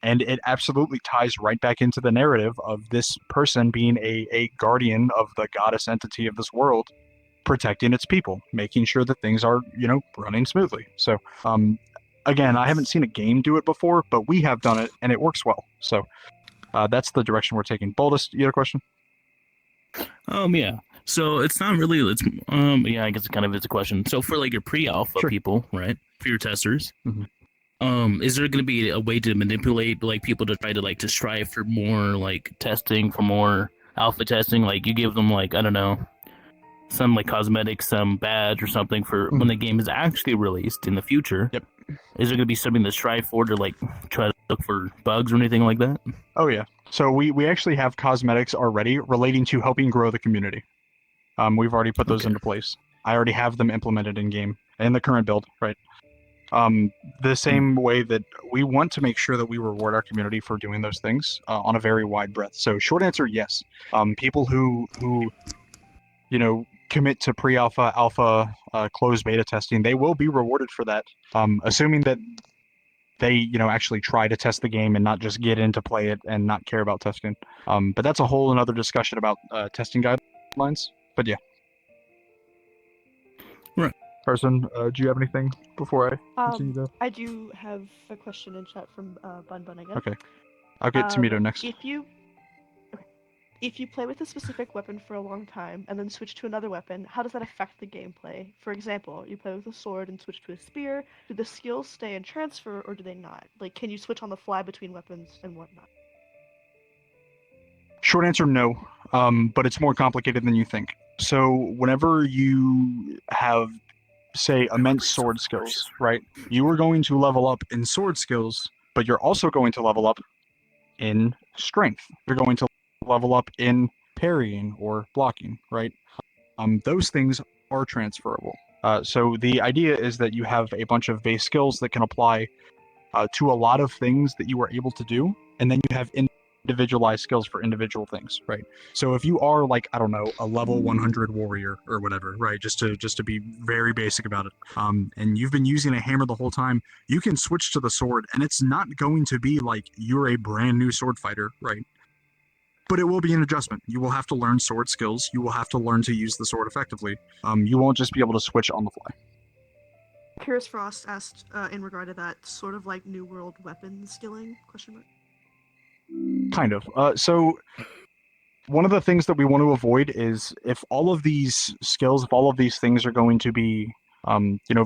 And it absolutely ties right back into the narrative of this person being a guardian of the goddess entity of this world, protecting its people, making sure that things are, running smoothly. So, again, I haven't seen a game do it before, but we have done it, and it works well. So, that's the direction we're taking. Boldest, you had a question? Yeah. So it's not really. Yeah. I guess it kind of is a question. So for like your pre-alpha people, right? For your testers, is there going to be a way to manipulate like people to try to to strive for more like testing, for more alpha testing? Like you give them like, I don't know, some like cosmetics, some badge or something for when the game is actually released in the future. Yep. Is there going to be something to strive for to like try to look for bugs or anything like that? Oh yeah. So we actually have cosmetics already relating to helping grow the community. We've already put those into place. I already have them implemented in game in the current build, right? The same way that we want to make sure that we reward our community for doing those things on a very wide breadth. So short answer, yes. People who commit to pre-alpha, alpha, closed beta testing, they will be rewarded for that. Assuming that they actually try to test the game and not just get in to play it and not care about testing. But that's a whole another discussion about testing guidelines. But yeah. Right. Carson, do you have anything before I continue though? I do have a question in chat from Bun again. Okay. I'll get Tomato next. If you play with a specific weapon for a long time and then switch to another weapon, how does that affect the gameplay? For example, you play with a sword and switch to a spear. Do the skills stay and transfer, or do they not? Like, can you switch on the fly between weapons and whatnot? Short answer, no. But it's more complicated than you think. So whenever you have, say, immense sword skills, right? You are going to level up in sword skills, but you're also going to level up in strength. You're going to level up in parrying or blocking, right? Those things are transferable. So the idea is that you have a bunch of base skills that can apply to a lot of things that you are able to do, and then you have individualized skills for individual things, right? So if you are like, I don't know, a level 100 warrior or whatever, right? Just to be very basic about it, and you've been using a hammer the whole time, you can switch to the sword, and it's not going to be like you're a brand new sword fighter, right? But it will be an adjustment. You will have to learn sword skills. You will have to learn to use the sword effectively. You won't just be able to switch on the fly. Pierce Frost asked in regard to that, sort of like New World weapon skilling, question mark? Kind of. So one of the things that we want to avoid is if all of these skills, if all of these things are going to be,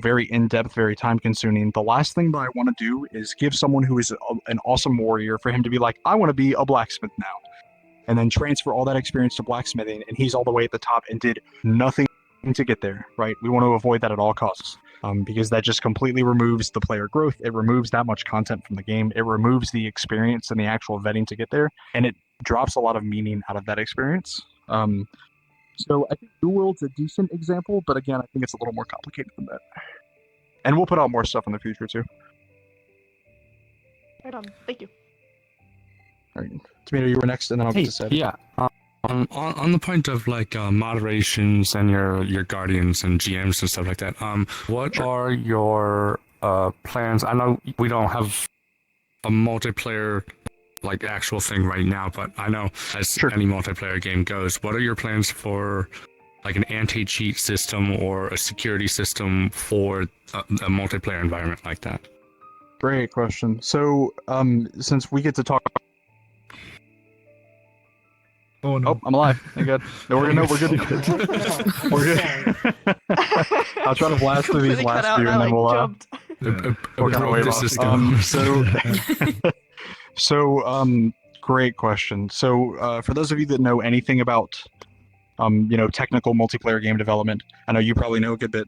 very in-depth, very time-consuming, the last thing that I want to do is give someone who is an awesome warrior for him to be like, I want to be a blacksmith now. And then transfer all that experience to blacksmithing, and he's all the way at the top and did nothing to get there, right? We want to avoid that at all costs, because that just completely removes the player growth. It removes that much content from the game. It removes the experience and the actual vetting to get there, and it drops a lot of meaning out of that experience. So I think New World's a decent example, but again, I think it's a little more complicated than that. And we'll put out more stuff in the future too. Right on. Thank you. All right, Tomato, you were next, and then I'll get to Seb. Yeah. On the point of like moderations and your guardians and GMs and stuff like that, what are your plans? I know we don't have a multiplayer like actual thing right now, but I know as any multiplayer game goes, what are your plans for like an anti-cheat system or a security system for a multiplayer environment like that? Great question. So, since we get to talk. Oh no! Oh, I'm alive. Thank God. No, we're good. We're good. I'll try to blast through these last few, and then we'll we're gonna wait off. Great question. So, for those of you that know anything about, technical multiplayer game development, I know you probably know a good bit.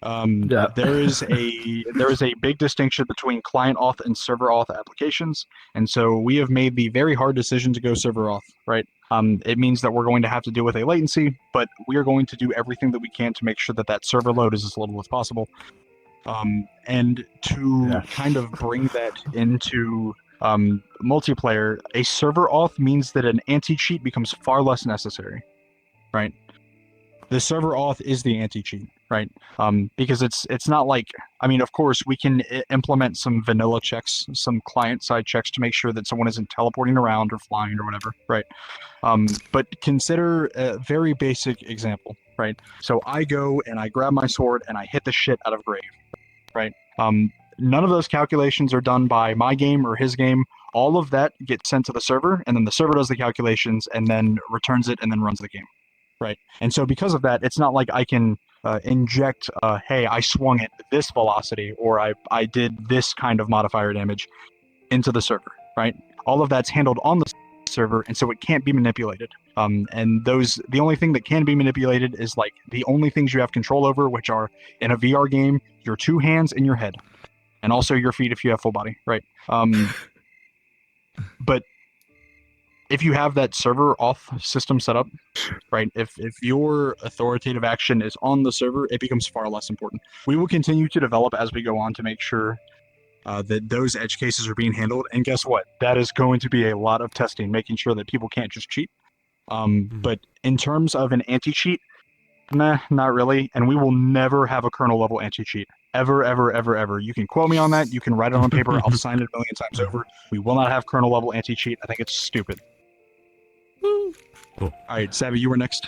There is a big distinction between client auth and server auth applications, and so we have made the very hard decision to go server auth, right? It means that we're going to have to deal with a latency, but we are going to do everything that we can to make sure that that server load is as little as possible. And to kind of bring that into multiplayer, a server auth means that an anti-cheat becomes far less necessary, right? The server auth is the anti-cheat, right? Because it's not like, I mean, of course, we can implement some vanilla checks, some client-side checks to make sure that someone isn't teleporting around or flying or whatever, right? But consider a very basic example, right? So I go and I grab my sword and I hit the shit out of Grave, right? None of those calculations are done by my game or his game. All of that gets sent to the server, and then the server does the calculations and then returns it and then runs the game. Right. And so because of that, it's not like I can inject, hey, I swung at this velocity or I did this kind of modifier damage into the server, right? All of that's handled on the server, and so it can't be manipulated. And the only thing that can be manipulated is like the only things you have control over, which are in a VR game, your two hands and your head, and also your feet if you have full body, right? But if you have that server auth system set up, right, if your authoritative action is on the server, it becomes far less important. We will continue to develop as we go on to make sure that those edge cases are being handled. And guess what? That is going to be a lot of testing, making sure that people can't just cheat. But in terms of an anti-cheat, nah, not really. And we will never have a kernel level anti-cheat. Ever, ever, ever, ever. You can quote me on that. You can write it on paper. I'll sign it a million times over. We will not have kernel level anti-cheat. I think it's stupid. Cool. All right, Savvy, you were next.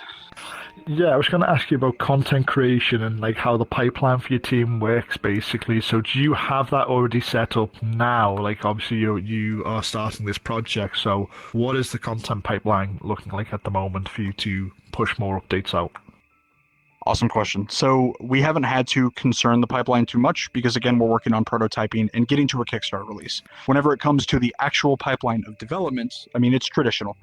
Yeah, I was going to ask you about content creation and like how the pipeline for your team works, basically. So, do you have that already set up now? Like, obviously, you are starting this project. So, what is the content pipeline looking like at the moment for you to push more updates out? Awesome question. So, we haven't had to concern the pipeline too much because, again, we're working on prototyping and getting to a Kickstarter release. Whenever it comes to the actual pipeline of development, I mean, it's traditional.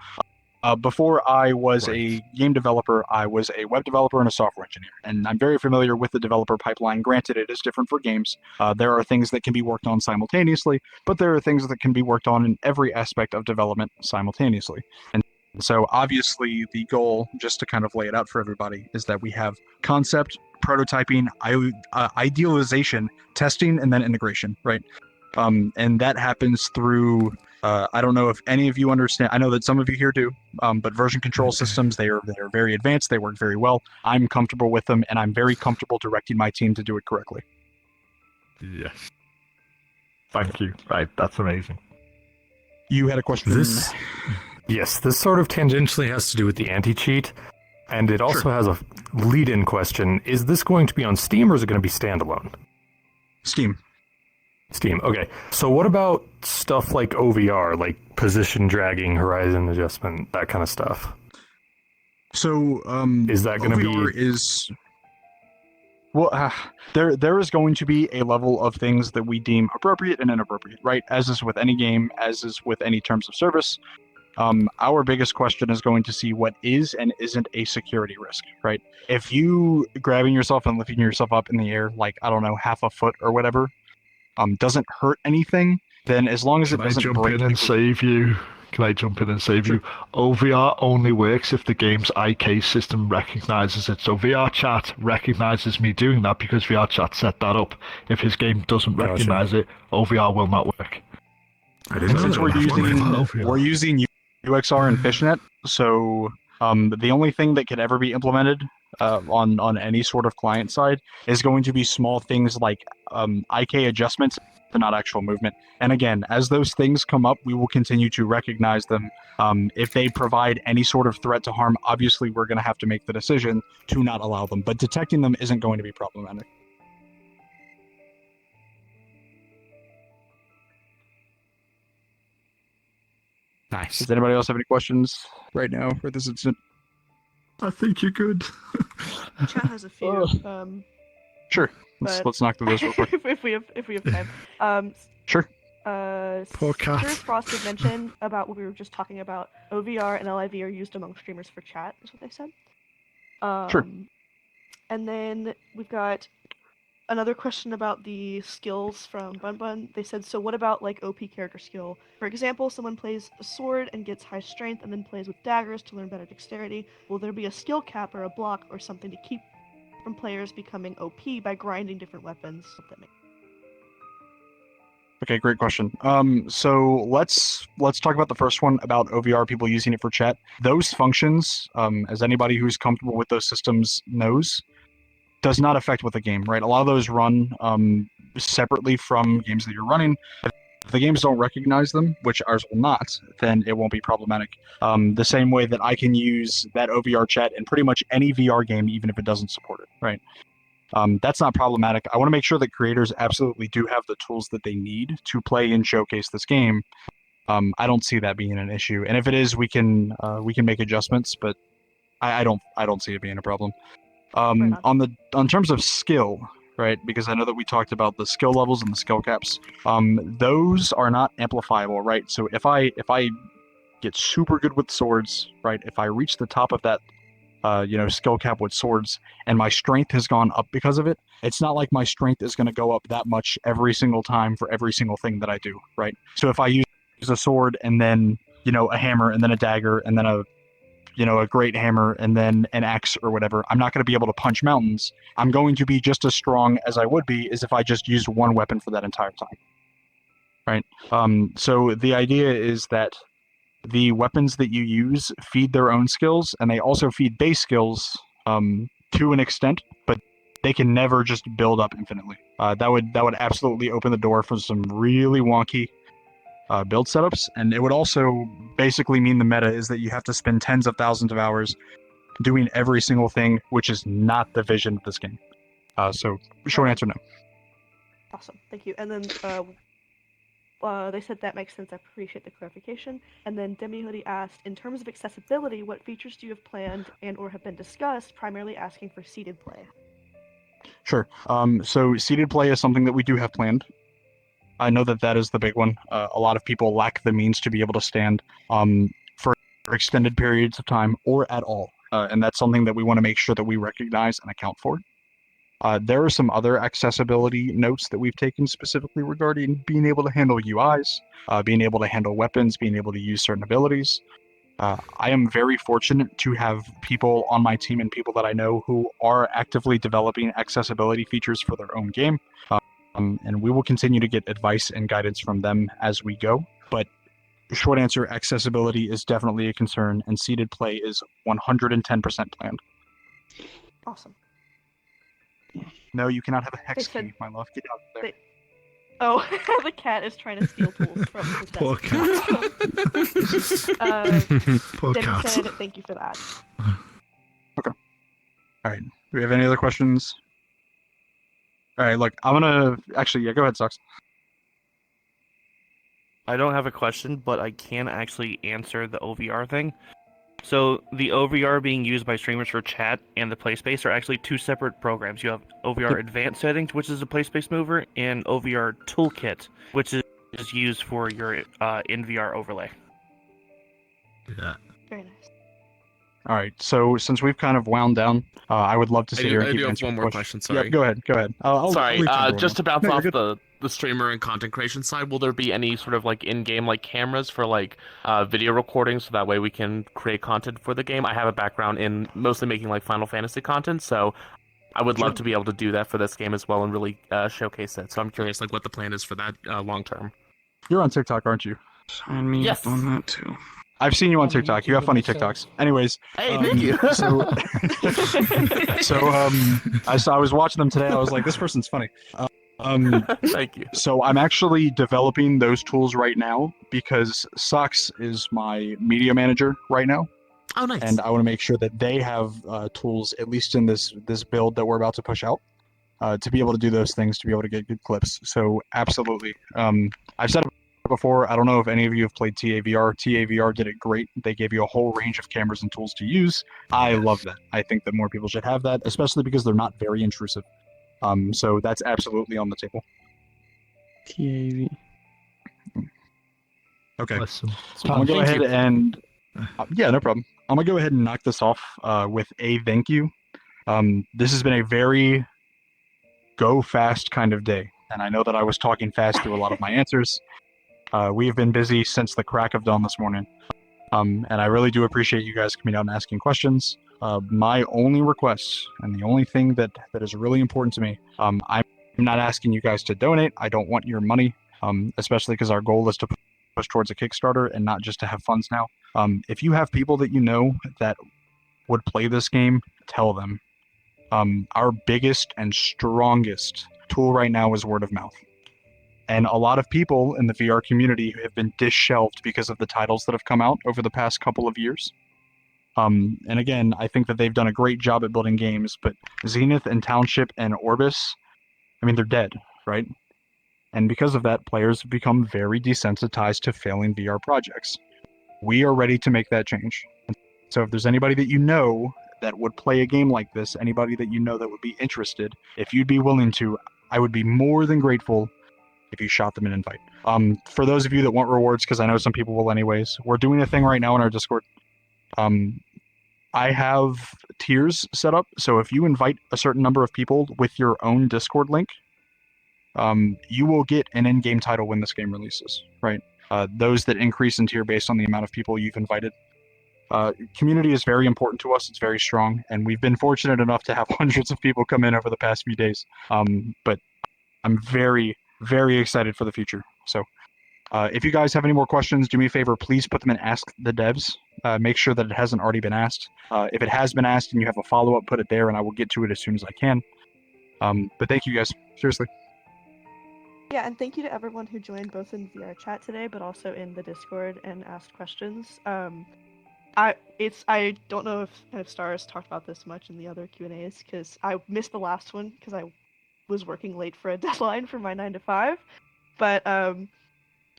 Before I was Right. a game developer, I was a web developer and a software engineer, and I'm very familiar with the developer pipeline. Granted, it is different for games. There are things that can be worked on simultaneously, but there are things that can be worked on in every aspect of development simultaneously. And so, obviously, the goal, just to kind of lay it out for everybody, is that we have concept, prototyping, idealization, testing, and then integration, right? And that happens through I don't know if any of you understand. I know that some of you here do, but version control systems, they are very advanced. They work very well. I'm comfortable with them, and I'm very comfortable directing my team to do it correctly. Yes. Thank you. Right, that's amazing. You had a question. Yes, this sort of tangentially has to do with the anti-cheat, and it also has a lead-in question. Is this going to be on Steam, or is it going to be standalone? Steam. Steam, okay. So what about stuff like OVR, like position dragging, horizon adjustment, that kind of stuff? So, is that going to OVR be... is... Well, there is going to be a level of things that we deem appropriate and inappropriate, right? As is with any game, as is with any terms of service. Our biggest question is going to see what is and isn't a security risk, right? If you grabbing yourself and lifting yourself up in the air, like, I don't know, half a foot or whatever, doesn't hurt anything, then as long as it doesn't break... Can I jump in and save you? OVR only works if the game's IK system recognizes it. So VR chat recognizes me doing that because VR chat set that up. If his game doesn't recognize it, OVR will not work. And since we're using UXR and fishnet, so the only thing that could ever be implemented on any sort of client side is going to be small things like IK adjustments, but not actual movement. And again, as those things come up, we will continue to recognize them. If they provide any sort of threat to harm, obviously we're going to have to make the decision to not allow them. But detecting them isn't going to be problematic. Nice. Does anybody else have any questions right now for this incident? I think you're good. Chat has a few. Sure. Let's knock through this real quick. if we have time. Sure. Poor cat. Sirius Frost did mention about what we were just talking about. OVR and LIV are used among streamers for chat, is what they said. Sure. And then we've got another question about the skills from Bun Bun. They said, so what about like OP character skill? For example, someone plays a sword and gets high strength and then plays with daggers to learn better dexterity. Will there be a skill cap or a block or something to keep from players becoming OP by grinding different weapons? Okay, great question. So let's talk about the first one about OVR, people using it for chat. Those functions, as anybody who's comfortable with those systems knows, does not affect with the game, right? A lot of those run separately from games that you're running. If the games don't recognize them, which ours will not, then it won't be problematic. The same way that I can use that OVR chat in pretty much any VR game, even if it doesn't support it, right? That's not problematic. I want to make sure that creators absolutely do have the tools that they need to play and showcase this game. I don't see that being an issue, and if it is, we can make adjustments, but I don't see it being a problem. On terms of skill, right? Because I know that we talked about the skill levels and the skill caps. Those are not amplifiable, right? So if I get super good with swords, right? If I reach the top of that, skill cap with swords, and my strength has gone up because of it, it's not like my strength is going to go up that much every single time for every single thing that I do, right? So if I use a sword and then a hammer and then a dagger and then a great hammer and then an axe or whatever, I'm not going to be able to punch mountains. I'm going to be just as strong as I would be as if I just used one weapon for that entire time, right? So the idea is that the weapons that you use feed their own skills, and they also feed base skills to an extent, but they can never just build up infinitely. That would absolutely open the door for some really wonky build setups, and it would also basically mean the meta is that you have to spend tens of thousands of hours doing every single thing, which is not the vision of this game. So short answer, no. Awesome, thank you. And then they said that makes sense. I appreciate the clarification. And then Demi Hoodie asked, in terms of accessibility, what features do you have planned and or have been discussed, primarily asking for seated play? Sure. So seated play is something that we do have planned. I know that is the big one. A lot of people lack the means to be able to stand. For extended periods of time or at all. And that's something that we want to make sure that we recognize and account for. There are some other accessibility notes that we've taken specifically regarding being able to handle UIs, being able to handle weapons, being able to use certain abilities. I am very fortunate to have people on my team and people that I know who are actively developing accessibility features for their own game. And we will continue to get advice and guidance from them as we go. But short answer, accessibility is definitely a concern, and seated play is 110% planned. Awesome. No, you cannot have a hex They said- key, my love. Get out of there. Oh, the cat is trying to steal tools from his desk. Poor cat. Poor Debbie cat. said, thank you for that. All right. Do we have any other questions? All right, look, I'm gonna actually, yeah, go ahead, Socks. I don't have a question, but I can actually answer the OVR thing. So the OVR being used by streamers for chat and the PlaySpace are actually two separate programs. You have OVR Advanced Settings, which is a PlaySpace mover, and OVR Toolkit, which is used for your in-VR overlay. Yeah. Very nice. All right, so since we've kind of wound down, I would love to sit here and I keep do have answering one more questions. question. Sorry. Yeah, go ahead. I'll Sorry, leave time for one just to more. bounce No, you're off good. the streamer and content creation side, will there be any sort of like in-game like cameras for like video recording, so that way we can create content for the game? I have a background in mostly making like Final Fantasy content, so I would love to be able to do that for this game as well and really showcase it. So I'm curious like what the plan is for that long term. You're on TikTok, aren't you? Sign me Yes. up on that too. I've seen you on On the TikTok. You have YouTube funny with TikToks. Anyways, Hey, thank you. I was watching them today. I was like, this person's funny. Thank you. So I'm actually developing those tools right now because Socks is my media manager right now, Oh, nice. and I want to make sure that they have tools, at least in this build that we're about to push out, to be able to do those things, to be able to get good clips. So absolutely. I've said it before. I don't know if any of you have played TAVR. TAVR did it great. They gave you a whole range of cameras and tools to use. I love that. I think that more people should have that, especially because they're not very intrusive. So that's absolutely on the table. TAV. Okay. Listen. I'm gonna go Thank ahead you. and yeah, no problem. I'm gonna go ahead and knock this off with a thank you. This has been a very go fast kind of day, and I know that I was talking fast through a lot of my answers. We have been busy since the crack of dawn this morning, and I really do appreciate you guys coming out and asking questions. My only request and the only thing that is really important to me, I'm not asking you guys to donate. I don't want your money, especially because our goal is to push towards a Kickstarter and not just to have funds now. If you have people that you know that would play this game, tell them. Our biggest and strongest tool right now is word of mouth. And a lot of people in the VR community have been dishelved because of the titles that have come out over the past couple of years. And again, I think that they've done a great job at building games, but Zenith and Township and Orbis, I mean, they're dead, right? And because of that, players have become very desensitized to failing VR projects. We are ready to make that change. So if there's anybody that you know that would play a game like this, anybody that you know that would be interested, if you'd be willing to, I would be more than grateful if you shot them an invite. For those of you that want rewards, because I know some people will anyways, we're doing a thing right now in our Discord. I have tiers set up, so if you invite a certain number of people with your own Discord link, you will get an in-game title when this game releases, right? Those that increase in tier based on the amount of people you've invited. Community is very important to us. It's very strong, and we've been fortunate enough to have hundreds of people come in over the past few days. But I'm very, very excited for the future. So if you guys have any more questions, do me a favor, please put them in Ask the Devs. Make sure that it hasn't already been asked. If it has been asked and you have a follow-up, put it there, and I will get to it as soon as I can. But thank you guys, seriously. Yeah, and thank you to everyone who joined both in VR chat today, but also in the Discord and asked questions. I don't know if kind of Stars talked about this much in the other Q&As because I missed the last one because I was working late for a deadline for my 9 to 5. But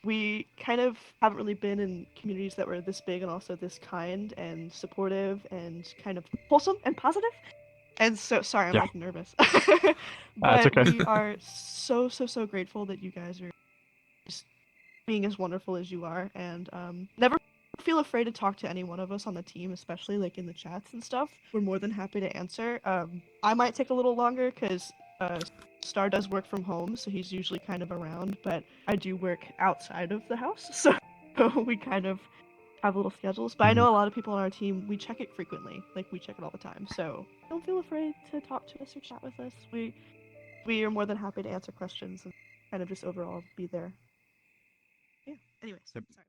we kind of haven't really been in communities that were this big and also this kind and supportive and kind of wholesome and positive. And so, sorry, I'm like nervous. That's But okay. we are so grateful that you guys are just being as wonderful as you are, and never feel afraid to talk to any one of us on the team, especially like in the chats and stuff. We're more than happy to answer. I might take a little longer because Star does work from home, so he's usually kind of around, but I do work outside of the house, so we kind of have little schedules. But I know a lot of people on our team, we check it frequently. Like, we check it all the time, so don't feel afraid to talk to us or chat with us. We are more than happy to answer questions and kind of just overall be there. Yeah, anyways, sorry.